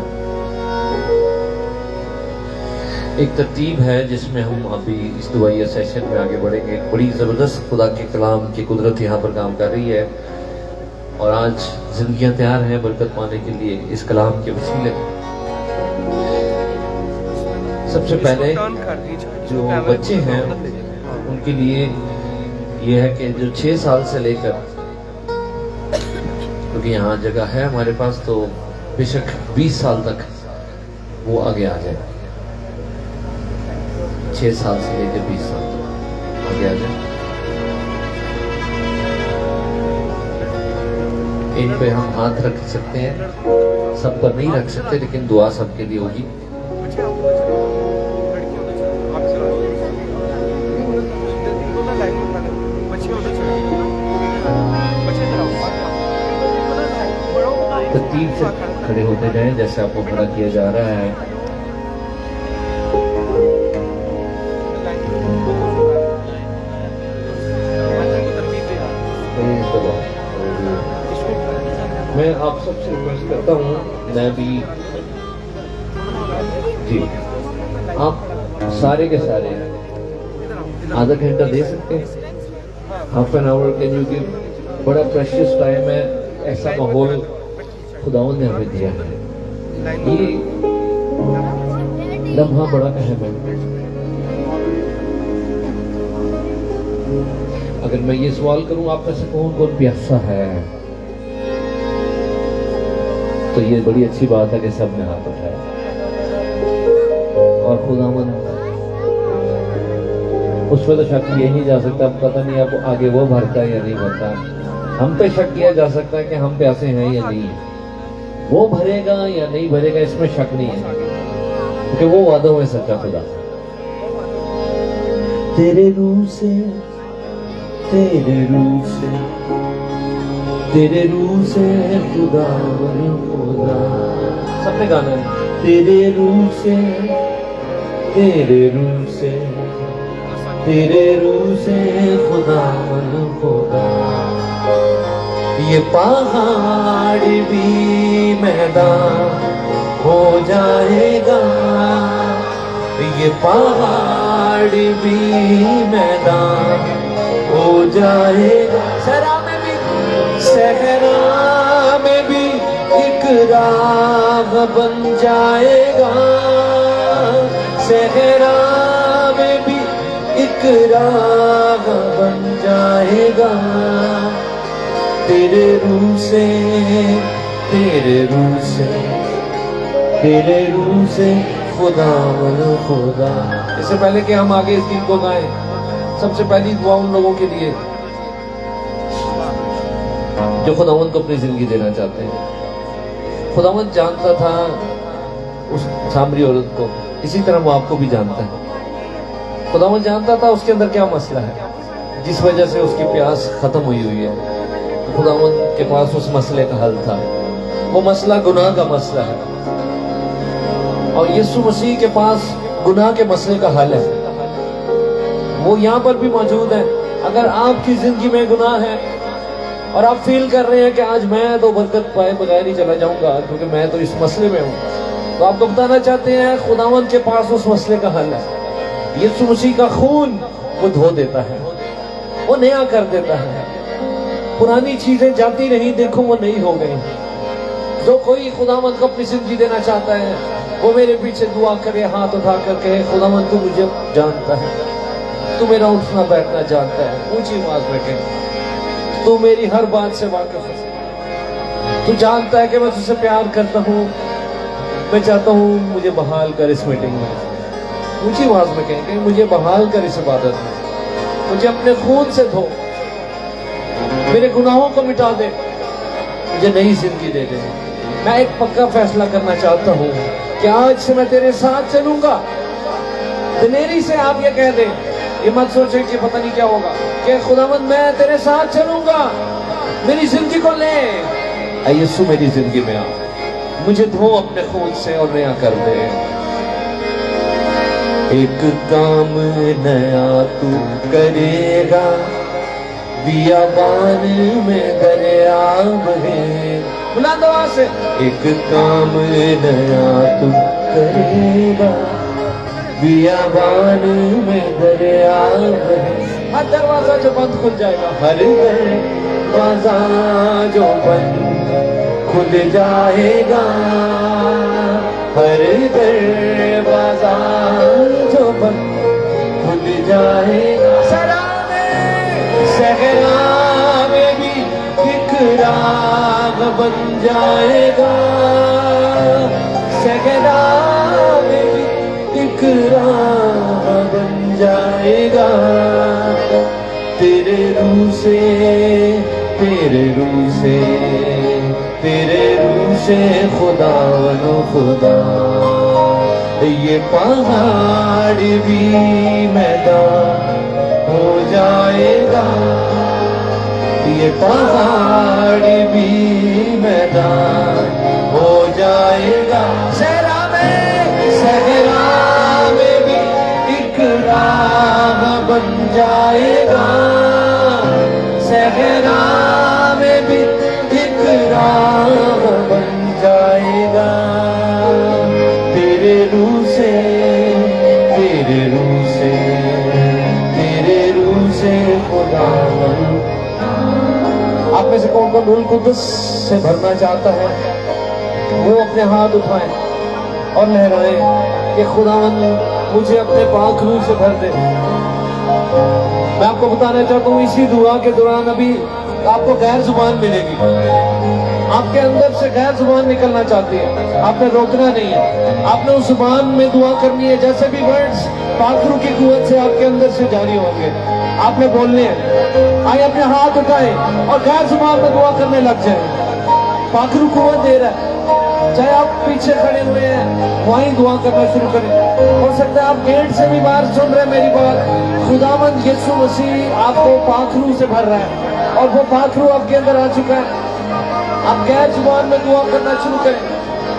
एक तरतीब है जिसमें हम अभी इस दुआइया सेशन में आगे बढ़ेंगे। एक बड़ी ज़बरदस्त खुदा के कलाम की कुदरत यहाँ पर काम कर रही है और आज जिंदगियां तैयार हैं बरकत पाने के लिए इस कलाम के वसीले। सबसे पहले जो बच्चे हैं उनके लिए ये है कि जो 6 साल से लेकर, क्योंकि यहाँ जगह है हमारे पास, तो बेशक 20 साल तक वो आगे आ जाए। 6 साल से लेकर 20 साल तक आगे आ जाए। इन पे हम हाथ रख सकते हैं, सब पर नहीं रख सकते, लेकिन दुआ सबके लिए होगी। तरतीब से खड़े होते जाएं जैसे आपको खड़ा किया जा रहा है। मैं आप सबसे रिक्वेस्ट करता हूँ, मैं भी जी, आप सारे के सारे आधा घंटा दे सकते हैं, half an hour can you give. बड़ा प्रेशियस टाइम है, ऐसा माहौल खुदावंद ने हमें दिया है। ये लम्हा बड़ा अहम है। अगर मैं ये सवाल करूं आप में से कौन प्यासा है, तो ये बड़ी अच्छी बात है कि सब ने हाथ उठाया। और खुदावंद उस पर तो शक किया नहीं जा सकता, पता नहीं आप आगे वो भरता है या नहीं भरता। हम पे शक किया जा सकता है कि हम प्यासे हैं या नहीं है, वो भरेगा या नहीं भरेगा इसमें शक नहीं है, क्योंकि वो वादों में सच्चा खुदा। तेरे रूह से, तेरे रूह से, तेरे रूह से खुदा खुदा। सबने गाना है। तेरे रूह से, तेरे रूह से, तेरे रूह से खुदा खुदा। ये पहाड़ भी मैदान हो जाएगा, ये पहाड़ भी मैदान हो जाएगा। सहरा में भी एक राग बन जाएगा, सहरा में भी एक राग बन जाएगा। तेरे रूह से, तेरे रूह से, तेरे रूह से खुदा खुदा। इससे पहले कि हम आगे इस गीत को गाएं, सबसे पहली दुआ उन लोगों के लिए जो खुदावंद को अपनी जिंदगी देना चाहते हैं। खुदावंद जानता था उस सामरी औरत को, इसी तरह वो आपको भी जानता है। खुदावंद जानता था उसके अंदर क्या मसला है जिस वजह से उसकी प्यास खत्म हुई है। खुदावंद के पास उस मसले का हल था। वो मसला गुनाह का मसला है और यीशु मसीह के पास गुनाह के मसले का हल है। वो यहाँ पर भी मौजूद है। अगर आपकी जिंदगी में गुनाह है और आप फील कर रहे हैं कि आज मैं तो बरकत पाए बगैर ही चला जाऊंगा क्योंकि मैं तो इस मसले में हूं, तो आपको बताना चाहते हैं खुदावंद के पास उस मसले का हल है। यीशु मसीह का खून वो धो देता है, वो नया कर देता है। पुरानी चीजें जाती नहीं, देखो वो नई हो गई। जो कोई खुदावंद को अपनी जिंदगी देना चाहता है वो मेरे पीछे दुआ करे, हाथ उठा करके, खुदावंद तू मुझे जानता है, तू मेरा उठना बैठना जानता है। ऊंची आवाज में कहे, तू मेरी हर बात से वाकिफ है, तू जानता है कि मैं तुझसे प्यार करता हूँ, मैं चाहता हूँ मुझे बहाल कर इस मीटिंग में। ऊंची आवाज में कहें कि मुझे बहाल कर इस इबादत में, मुझे अपने खून से धो, मेरे गुनाहों को मिटा दे, मुझे नई जिंदगी दे दे। मैं एक पक्का फैसला करना चाहता हूँ कि आज से मैं तेरे साथ चलूंगा। दिलेरी से आप ये कह दें, ये मत सोचे कि पता नहीं क्या होगा, कि खुदावंद मैं तेरे साथ चलूंगा, मेरी जिंदगी को ले। ऐ यीशु मेरी जिंदगी में आ, मुझे धो अपने खून से और नया कर दे। एक काम नया तू करेगा, बियाबान में दरियाब है। बुलंद आवाज से, एक काम नया तू करेगा, बियाबान में दरियाब है। हर दरवाजा जो बंद खुल जाएगा, हर दरवाजा जो बंद खुल जाएगा, हर दरवाजा जो बंद खुल जाएगा। सहरा में भी एक राग बन जाएगा, सहरा में भी एक राग बन जाएगा। तेरे रूह से, तेरे रूह से, तेरे रूह से खुदा वनो खुदा, ये पहाड़ भी मैदान हो जाएगा, ये पहाड़ भी मैदान हो जाएगा। सहरा में भी एक राग बन जाएगा, सहरा में भी एक राग बन जाएगा। तेरे रूह से, तेरे रूह से, तेरे रूह से खुदा। आप में से कौन कौन रूह कुद्दुस से भरना चाहता है वो अपने हाथ उठाएं और लहराएं कि खुदावंद मुझे अपने पाक रूह से भर दे। मैं आपको बताना चाहता हूँ इसी दुआ के दौरान अभी आपको गैर जुबान मिलेगी, आपके अंदर से गैर जुबान निकलना चाहती है, आपने रोकना नहीं है, आपने उस जुबान में दुआ करनी है। जैसे भी वर्ड्स पाखरू की कुव्वत से आपके अंदर से जारी होंगे आपने बोलने हैं। आइए अपने हाथ उठाएं और गैर जुबान में दुआ करने लग जाए। पाखरू कुव्वत दे रहा है, चाहे आप पीछे खड़े हुए हैं वहीं दुआ करना शुरू करें। हो सकता है आप गेट से भी बाहर सुन रहे हैं मेरी बात। खुदावंद यीशु मसीह आपको पाखरू से भर रहा है और वो पाखरू आपके अंदर आ चुका है। आप गैर जुबान में दुआ करना शुरू करें।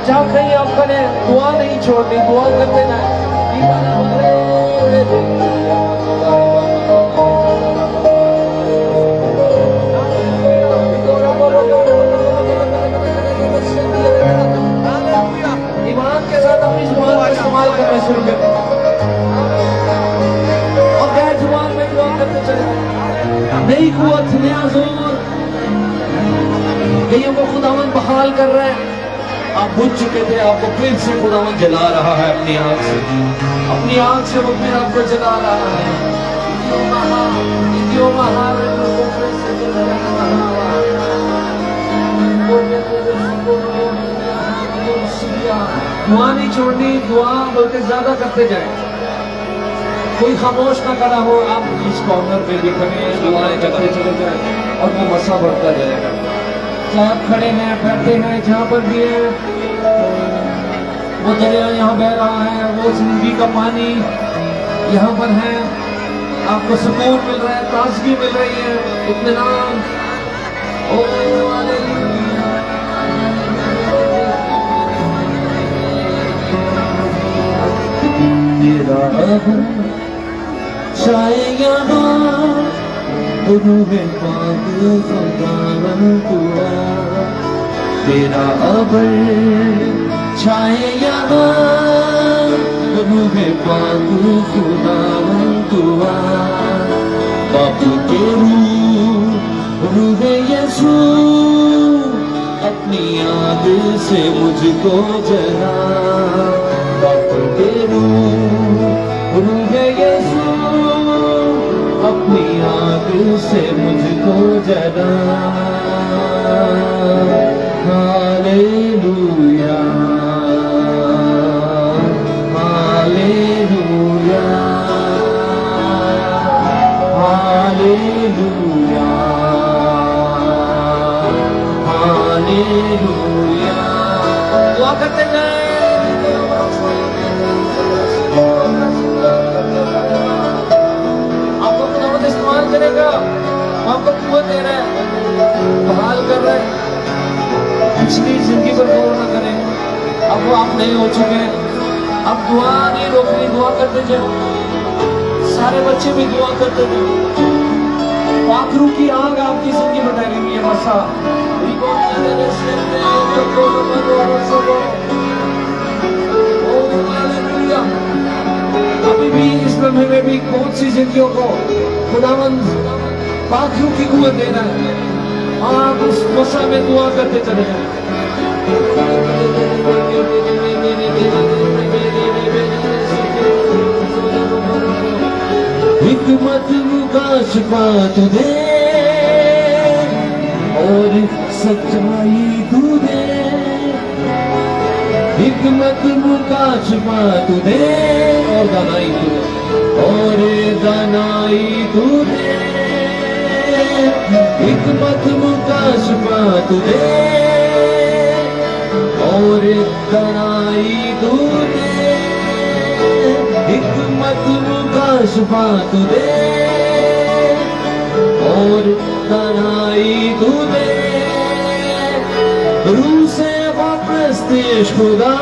जहाँ कहीं आप खड़े दुआ नहीं छोड़नी, दुआ करते जाए। ईमान के साथ अपनी जुबान का इस्तेमाल करना शुरू करें और गैर जुबान में दुआ करते चले। नई कुव्वत, नया जोर कईयों को खुदावंद बहाल कर रहा है। आप बुझ चुके थे, आपको फिर से खुदावंद जला रहा है अपनी आंख से, अपनी आंख से वो फिर आपको जला रहा है। दुआ नहीं छोड़नी, दुआ बल्कि ज्यादा करते जाए। कोई खामोश ना खड़ा हो, आप इस कॉर्नर पे भी खड़े दुआएं करते चले जाए और वो मसा बढ़ता जाएगा। चाहे आप खड़े हैं, बैठे हैं, जहाँ पर भी है, वो दरिया यहाँ बह रहा है, वो जिंदगी का पानी यहाँ पर है। आपको सुकून मिल रहा है, ताजगी मिल रही है, इत्मीनान। चाहे यहाँ रूहे पाक खुदावन दुआ तेरा अबर छाए यहाँ रूहे पाक खुदावन दुआ बापू के रूहे यसू अपनी आग से मुझको जला बापू के रूहे यसू अपनी आग से मुझको जला हालेलुया हालेलुया हालेलुया हालेलुया दुआ करते जाएं आपको खुदावंद इस्तेमाल करेगा आपको कुव्वत दे रहा है बहाल कर रहा है पिछली जिंदगी पर गौर न करें अब वो आप नहीं हो चुके अब दुआ नहीं रोकनी दुआ करते जाओ सारे बच्चे भी दुआ करते जाओ पाखरू की आग आपकी जिंदगी में डालेंगी ये मसा अभी भी इस लम्हे में भी बहुत सी जिंदगियों को खुदावंद पाखरू की कुव्वत दे रहा है आप उस मसा में दुआ करते चले जाए हिकमत मुकाश बात दे और सच्चाई तू दे हिकमत मुकाश बात दे और दानाई तू दे हिकमत मुकाश बात दे और दानाई तू दे हिकमत मुकाश बात दे और दानाई तू दे रूह से वापस्तेश खुदा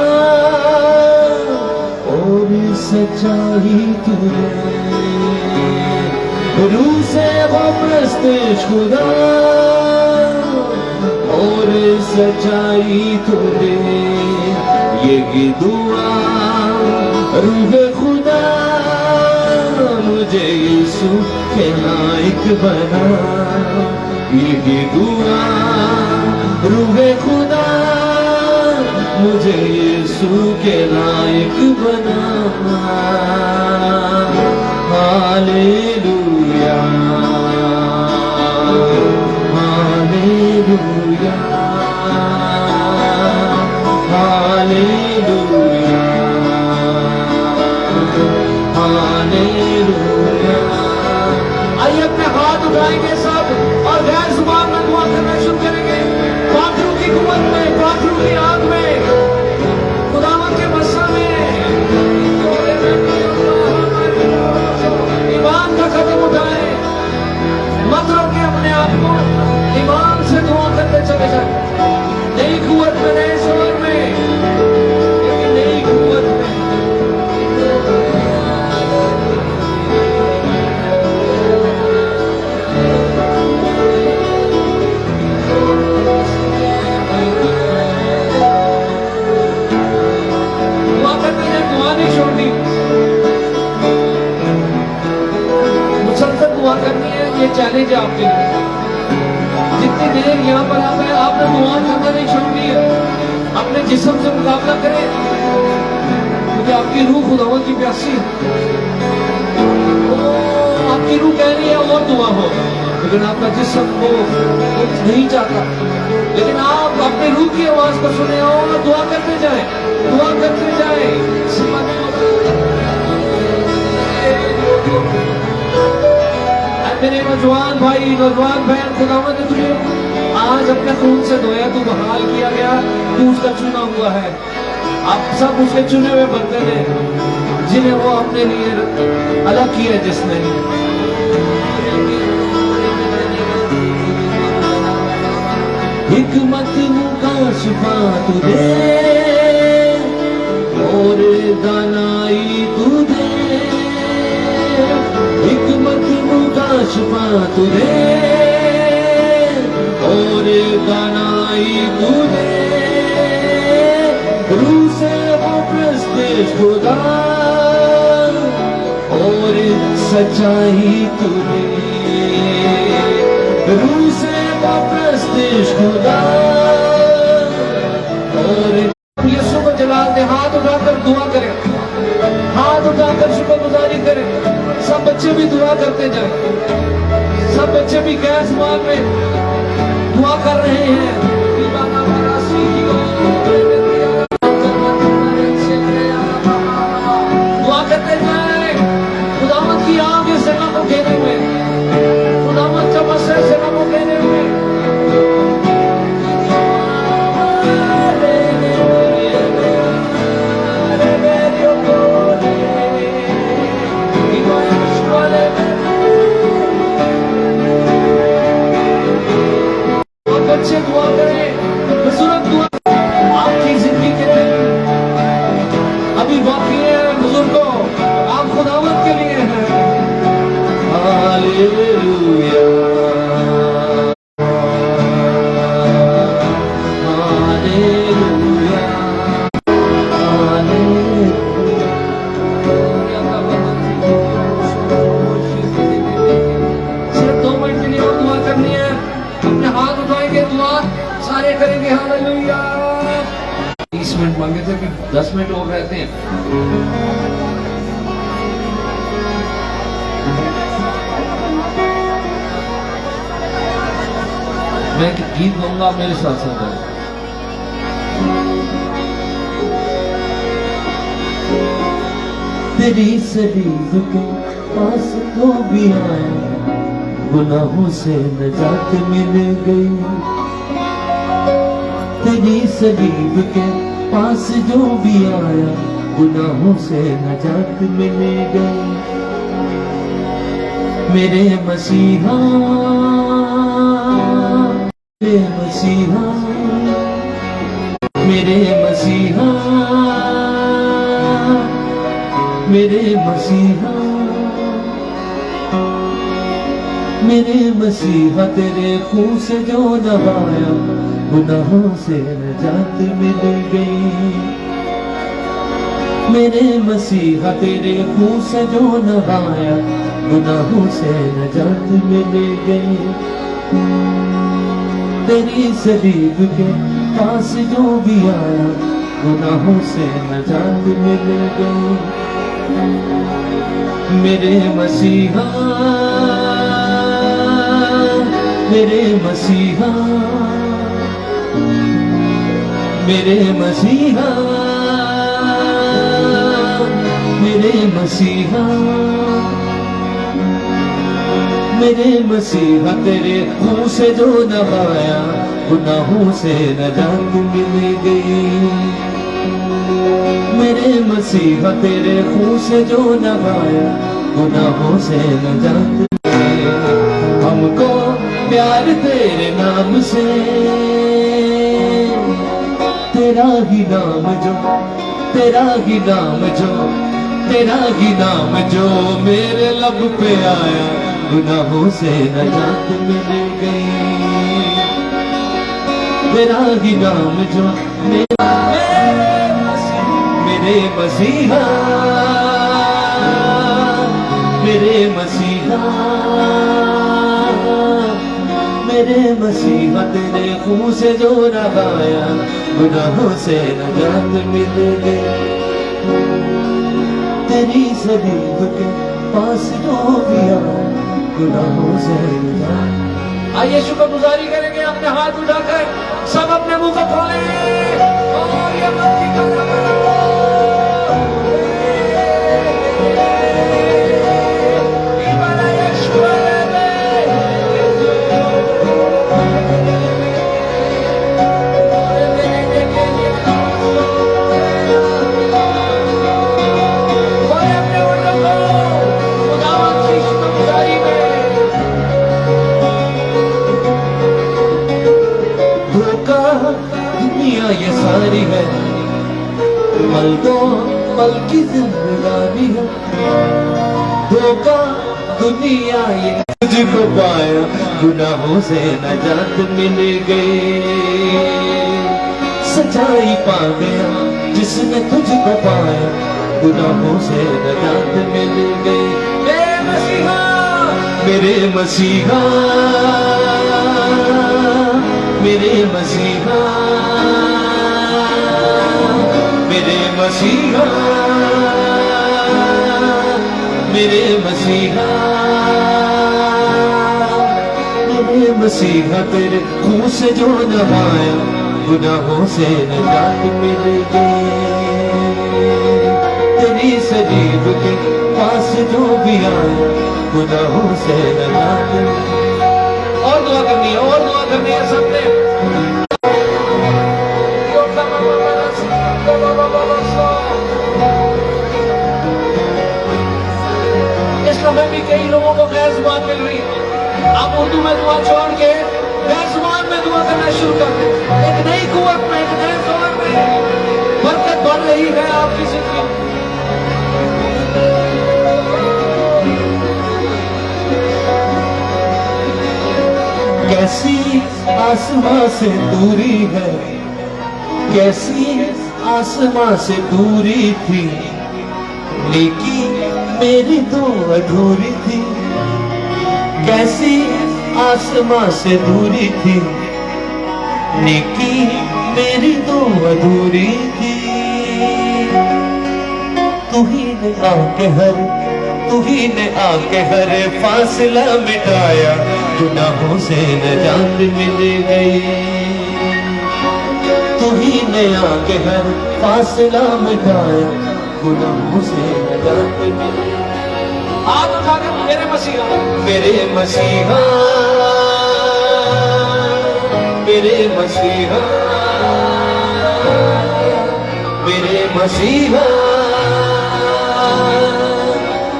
और सच्चाई तू दे रूह से वापस्तेश खुदा और सच्चाई तू दे ये दुआ रूह खुदा मुझे यीशु के लायक बना ये दुआ रूह खुदा मुझे यीशु के लायक बना हालेलुया हालेलुया हालेलुया हालेलुया आइए अपने हाथ उठाएंगे सब और गैर जुबान में दुआ करना शुरू करेंगे पाखरू की कुव्वत में पाखरू की आग में खुदावंद के मस्सा में ईमान का कदम उठाए मत रोके अपने आप को ईमान से दुआ करते चले जाए नई कुव्वत में नए स्वर में लेकिन नई कुव्वत में दुआ करते जाए दुआ नहीं छोड़नी मुसलसल दुआ करनी है ये चैलेंज है आपके लिए जितनी देर यहाँ पर आप है आपने दुआ करना नहीं छोड़नी है अपने जिस्म से मुकाबला करें क्योंकि आपकी रूह खुदावंद की प्यासी है आपकी रूह कह रही है और दुआ हो लेकिन आपका जिस्म वो नहीं चाहता लेकिन आप अपनी रूह की आवाज को सुने और दुआ करते जाए मेरे नौजवान भाई नौजवान बहन खुदावंद ने तुझे आज अपने खून से धोया तू बहाल किया गया तू उसका चुना हुआ है आप सब उसके चुने हुए बंदे हैं जिन्हें वो अपने लिए अलग किया जिसने हिकमत मुकाश बात दे और दानाई तू दे हिकमत मुकाश तूने और बनाई तूने रूह से वो प्रस्तिश खुदा और सच्चाई तूने रूह से वो प्रस्तिश खुदा और यीशु को जलाल दे। हाथ उठाकर दुआ करें, हाथ उठाकर शुक्रगुजारी करें। सब बच्चे भी दुआ करते जाएं, सब बच्चे भी गैस मार में दुआ कर रहे हैं। दुआ करते जाएं। खुदावंद की आग इस जगह को घेरे हुए, खुदावंद चमक से जगह को घेरे हुए। बच्चे दुआ करें, बुजुर्ग दुआ। आपकी जिंदगी के दिन अभी बाकी है बुजुर्गों, आप खुदावंद के लिए हैं। हालेलुया हालेलुया सिर्फ 2 मिनट के लिए और दुआ करनी है। अपने हाथ उठाएंगे, दुआ सारे करेंगे। हालेलुया। 30 मिनट मांगे थे कि 10 मिनट और रहते हैं। मैं एक गीत गाऊंगा, मेरे साथ साथ गाएं। तेरी सलीब के पास तो भी आया, गुनाहों से नजात मिल गई। तेरी सलीब के पास जो भी आया, गुनाहों से नजात मिल गई। मेरे मसीहा मेरे मसीहा मेरे मसीहा मेरे मसीहा मेरे मसीहा तेरे खून से जो नहाया, गुनाहों से नजात मिल गई। मेरे मसीहा तेरे खून से जो नहाया, गुनाहों से नजात मिल गई। तेरी सलीब के पास जो भी आया, गुनाहों से नजात मिल गई। मेरे मसीहा मेरे मसीहा मेरे मसीहा मेरे मसीहा मेरे मसीहा तेरे खून से जो नहाया, गुनाहों से नजात मिल गई। मेरे मसीहा तेरे खून से जो नहाया, गुनाहों से नजात मिल गई। हमको प्यार तेरे नाम से, तेरा ही नाम जो तेरा ही नाम जो तेरा ही नाम जो मेरे लब पे आया, गुनाहों से नजात मिल गई। तेरा ही नाम जो मेरे मसीहा मेरे मसीहा मेरे मसीहा तेरे खून से जो नहाया, गुनाहों से नजात मिल गई। तेरी सलीब के पास जो भी आया, गुनाहों से नजात। आइए शुक्रगुजारी करेंगे अपने हाथ उठाकर, सब अपने मुंह को खोलें और ये मस्ती का ये सारी है पल दो पल की जिंदगानी है। धोखा दुनिया ये तुझको पाया गुनाहों से नजात मिल गई। सच्चाई पा गया जिसने तुझको पाया गुनाहों से नजात मिल गई। मेरे मसीहा, मेरे मसीहा, मेरे मसीहा, मेरे मसीहा, मेरे मसीहा, मेरे मसीहा, तेरे खून से जो नहाया गुनाहों से नजात मिल गई। तेरी सलीब के पास जो भी आया गुनाहों से नजात मिल गई। और दुआ करनी है, और दुआ करनी है सबने। इस समय भी कई लोगों को गैर जुबान मिल रही है। आप उर्दू में दुआ छोड़ के गैर जुबान में दुआ करना शुरू कर दें। एक नई कुव्वत में, एक नए जोर में बरकत बढ़ रही है आपकी जिंदगी में। कैसी आसमां से दूरी है, कैसी आसमां से दूरी थी, लेकिन मेरी तो अधूरी थी। कैसी आसमां से दूरी थी, लेकिन मेरी तो अधूरी थी। तू ही ने आके हर, तू ही ने आके हर फासला मिटाया गुनाहों से नजात मिल गई। तू ही ने आके हर फासला मिटाया गुनाहों से नजात मिल गई। हाथ उठा के मेरे मसीहा, मेरे मसीहा, मेरे मसीहा, मेरे मसीहा,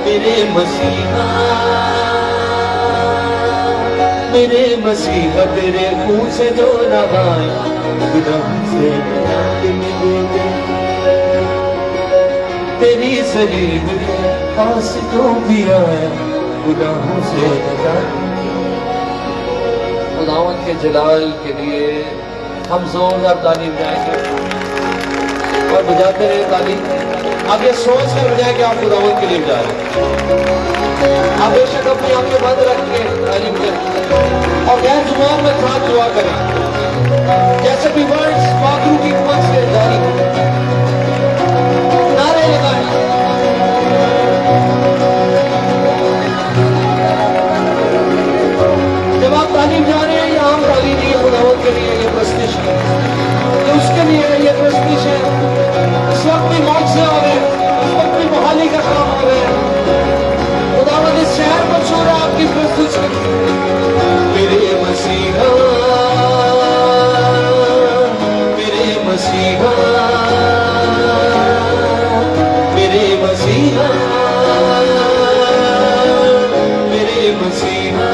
मेरे मसीहा, मेरे मसीहा, तेरे खून से जो नहाया गुनाहों से नजात मिल गई। तेरी सलीब के पास जो भी आया गुनाहों से नजात। खुदावंद के जलाल के लिए हम जोरदार ताली बजाएंगे और बजाते रहे ताली। आप ये सोच कर बजाएं कि आप खुदावंद के लिए बजा रहे हैं। आप बेशक अपनी आंखें बंद रख के ताली बजाएं और गैर जुबान में साथ दुआ करें। जैसे भी वर्ड्स पाखरू की कुवत से जारी हो, नारे लगाएं। जब आप तालीम जा रहे हैं, ये आम तालीम नहीं है, खुदावंद के लिए ये प्रस्तिश है, ये उसके लिए ये प्रस्तिश है। इस वक्त भी मौत से आ रहे हैं, इस वक्त भी बहाली का काम आ रहे हैं। खुदावंद इस शहर को छू रहा है आपकी प्रस्तिश है। मेरे मसीहा, मेरे मसीहा, मेरे मसीहा, मेरे मसीहा,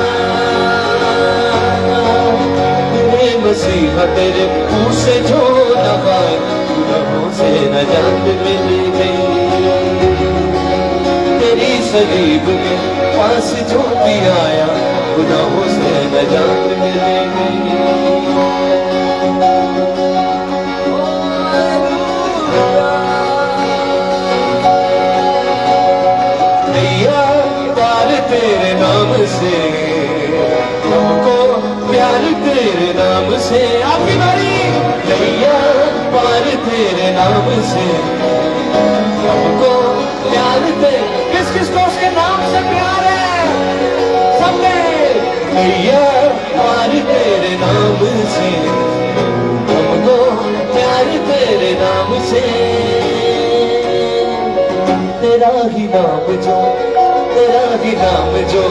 मेरे मसीहा, तेरे खून से जो नहाया गुनाहों से नजात मिल गई। तेरी सलीब के पास जो भी आया गुनाहों से नजात मिल गई। तेरे नाम से हमको प्यार, तेरे नाम से आपकी बारी। नैया पार तेरे नाम से हमको प्यार, किस किस को उसके नाम से प्यार है? सबने नैया पार तेरे नाम से हमको प्यार, तेरे नाम से। तेरा ही नाम जो, तेरा ही नाम जो,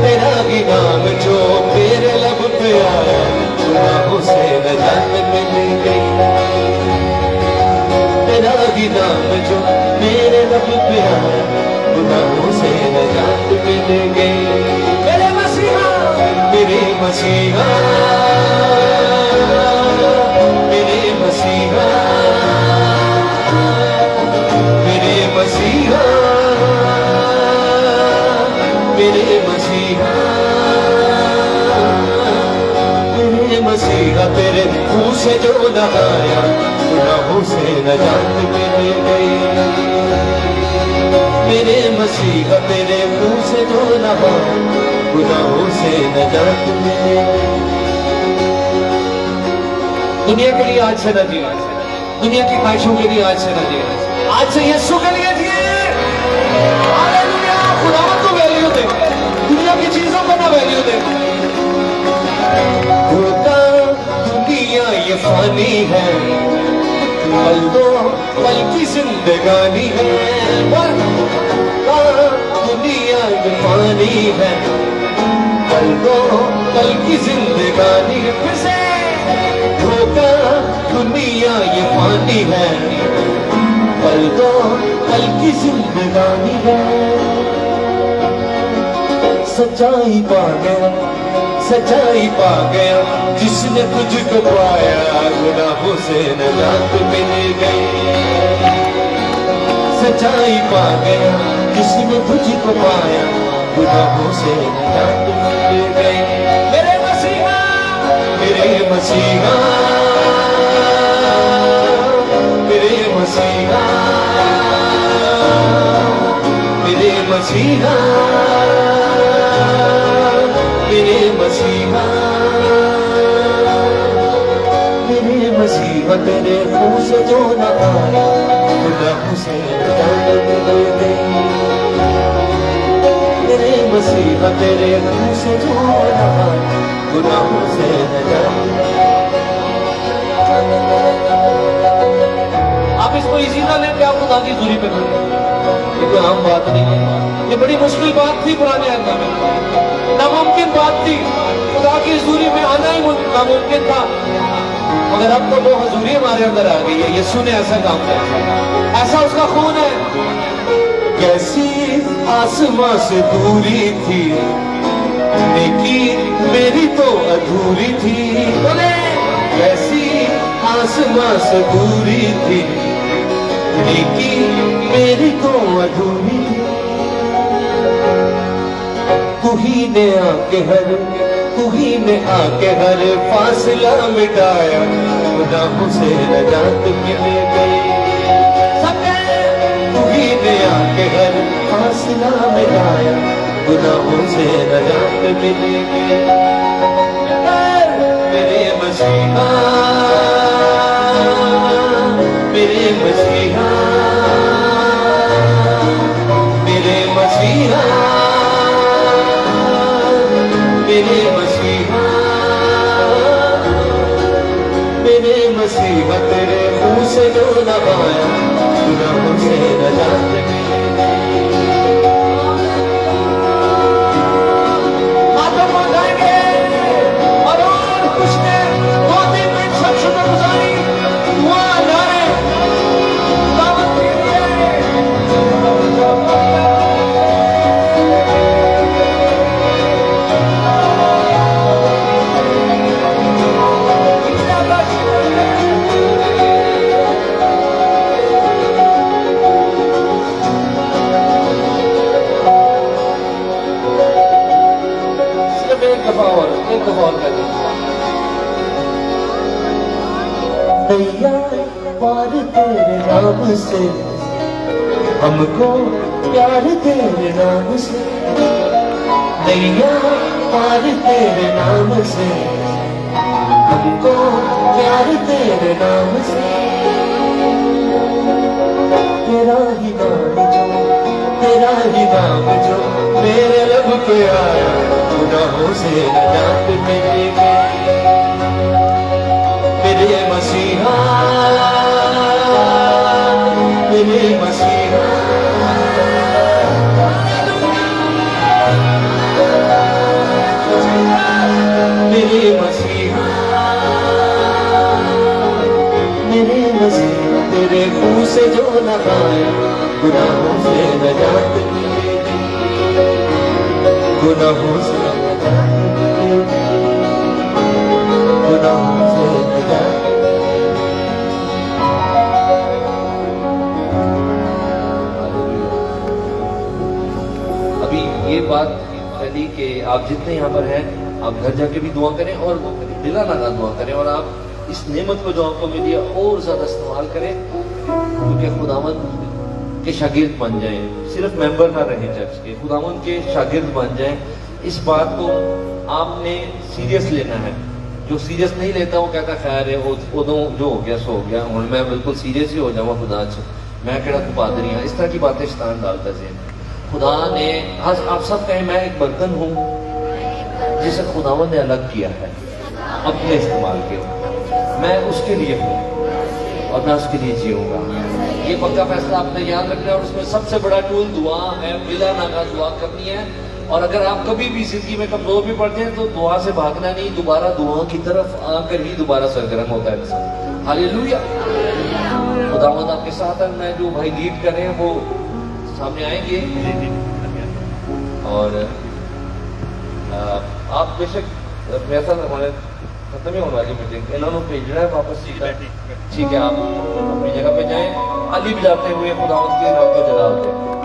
तेरा ही नाम जो मेरे लब पे आया गुनाहों से नजात मिल गई। तेरा ही नाम जो मेरे लब पे आया गुनाहों से नजात मिल गई। मेरे मसीहा, मेरे मसीहा, मेरे मसीहा, मेरे मसीहा, मेरे मसीहा, तेरे मुंह से जो नहाया गुनाहों से नजात मिल गई। मेरे मसीहा तेरे मुंह से जो नहाया गुनाहों से नजात मिल गई। दुनिया के लिए आज से न जिए, दुनिया की ख्वाहिशों के लिए आज से न जिए, आज से यीशु के लिए जिए। हालेलुया। खुदावंद को वैल्यू दे, दुनिया की चीजों को ना वैल्यू दे। होता दुनिया ये फानी है, पल दो पल की जिंदगानी है। होता दुनिया ये फानी है, पल दो पल की जिंदगानी है। फिर से होता दुनिया ये फानी है, पल दो पल की जिंदगानी है। सच्चाई पा गया, सच्चाई पा गया जिसने तुझको पाया गुनाहों से नजात मिल गई। सच्चाई पा गया जिसने तुझको पाया गुनाहों से नजात मिल गई। मेरे मसीहा, मेरे मसीहा, मेरे मसीहा, मेरे मसीहा, मेरे मसीहा, मेरे मसीहा तेरे मुंह से जो न आया गुनाहों से नजात मिल गई। मेरे मसीहा तेरे मुंह से जो न आया गुनाहों से नजात मिल गई। आप इसको इजी ना लें कि आप खुदा की दूरी पे खड़े, ये कोई आम बात नहीं है। ये बड़ी मुश्किल बात थी पुराने अंदर में, नामुमकिन बात थी। खुदा की हजूरी में आना ही नामुमकिन था, मगर अब तो वो हजूरी हमारे अंदर आ गई है। यीशु ने ऐसा काम किया, ऐसा उसका खून है। कैसी आसमां से दूरी थी, नेकी मेरी तो अधूरी थी। बोले कैसी आसमां से दूरी थी, नेकी मेरी तो अधूरी थी। तू ही ने आके हर फासला मिटाया गुनाहों से नजात मिल गई। तू ही ने आके हर फासला मिटाया गुनाहों से नजात मिल गई। मेरे मसीहा, मेरे मसीहा, मेरे मसीहा, मेरे मसीहा, मेरे मसीहा तेरे मुंह से जो नवाया गुनाहों से नजात मिल गई। हाथों को उठाएंगे और कुछ ने 2-3 मिनट सब शुक्रगुजारी दुआ नारे दावत के लिए। एक दफा और कर नैया पार तेरे नाम से, हमको प्यार तेरे नाम से। नैया पार तेरे नाम से, हमको प्यार तेरे नाम से। तेरा ही नाम जो मेरे लब पे आया गुनाहों से नजात मिल गई। मेरे मसीहा, मेरे मसीहा, मेरे मसीहा, मेरे मसीहा तेरे मुंह से जो नहाया गुनाहों से नजात मिल गई। गुनाहों से गुनाहों से नजात। अभी ये बात कही कि आप जितने यहाँ पर हैं आप घर जाके भी दुआ करें और दिला लगा दुआ करें और आप इस नेमत को जो आपको मिली है और ज्यादा इस्तेमाल करें, क्योंकि खुदावंद के शागिर्द बन जाएं, सिर्फ मेंबर ना रहे चर्च के, खुदावंद के शागिर्द बन जाएं। इस बात को आपने सीरियस लेना है। जो सीरियस नहीं लेता वो कहता खैर है, वो जो हो गया सो हो गया, और मैं बिल्कुल सीरियस ही हो जाऊंगा खुदा से, मैं केड़ा तू पादरी हाँ, इस तरह की बातें शैतान डालता है। खुदा ने आज आप सब कहें मैं एक बर्तन हूँ जिसे खुदावंद ने अलग किया है अपने इस्तेमाल के, मैं उसके लिए हूँ और मैं उसके लिए जीऊंगा। ये पक्का फैसला आपने याद रखना है। और उसमें सबसे बड़ा टूल दुआ है, बिला नागा दुआ करनी है। और अगर आप कभी भी जिंदगी में कमजोर भी पड़ते हैं तो दुआ से भागना नहीं, दोबारा दुआ की तरफ आकर ही दोबारा सरगर्म होता है इंसान। हालेलुया। खुदावंद आपके साथ है। मैं जो भाई लीड कर रहे हैं वो सामने आएंगे और आप बेशक पैसा हमारे खत्म ही होने वाली मीटिंग, इन्होंने भेजना है वापस। ठीक है, आप अपनी जगह पे जाएं, अली बजाते हुए खुदावंद के नाम को जलाल दें।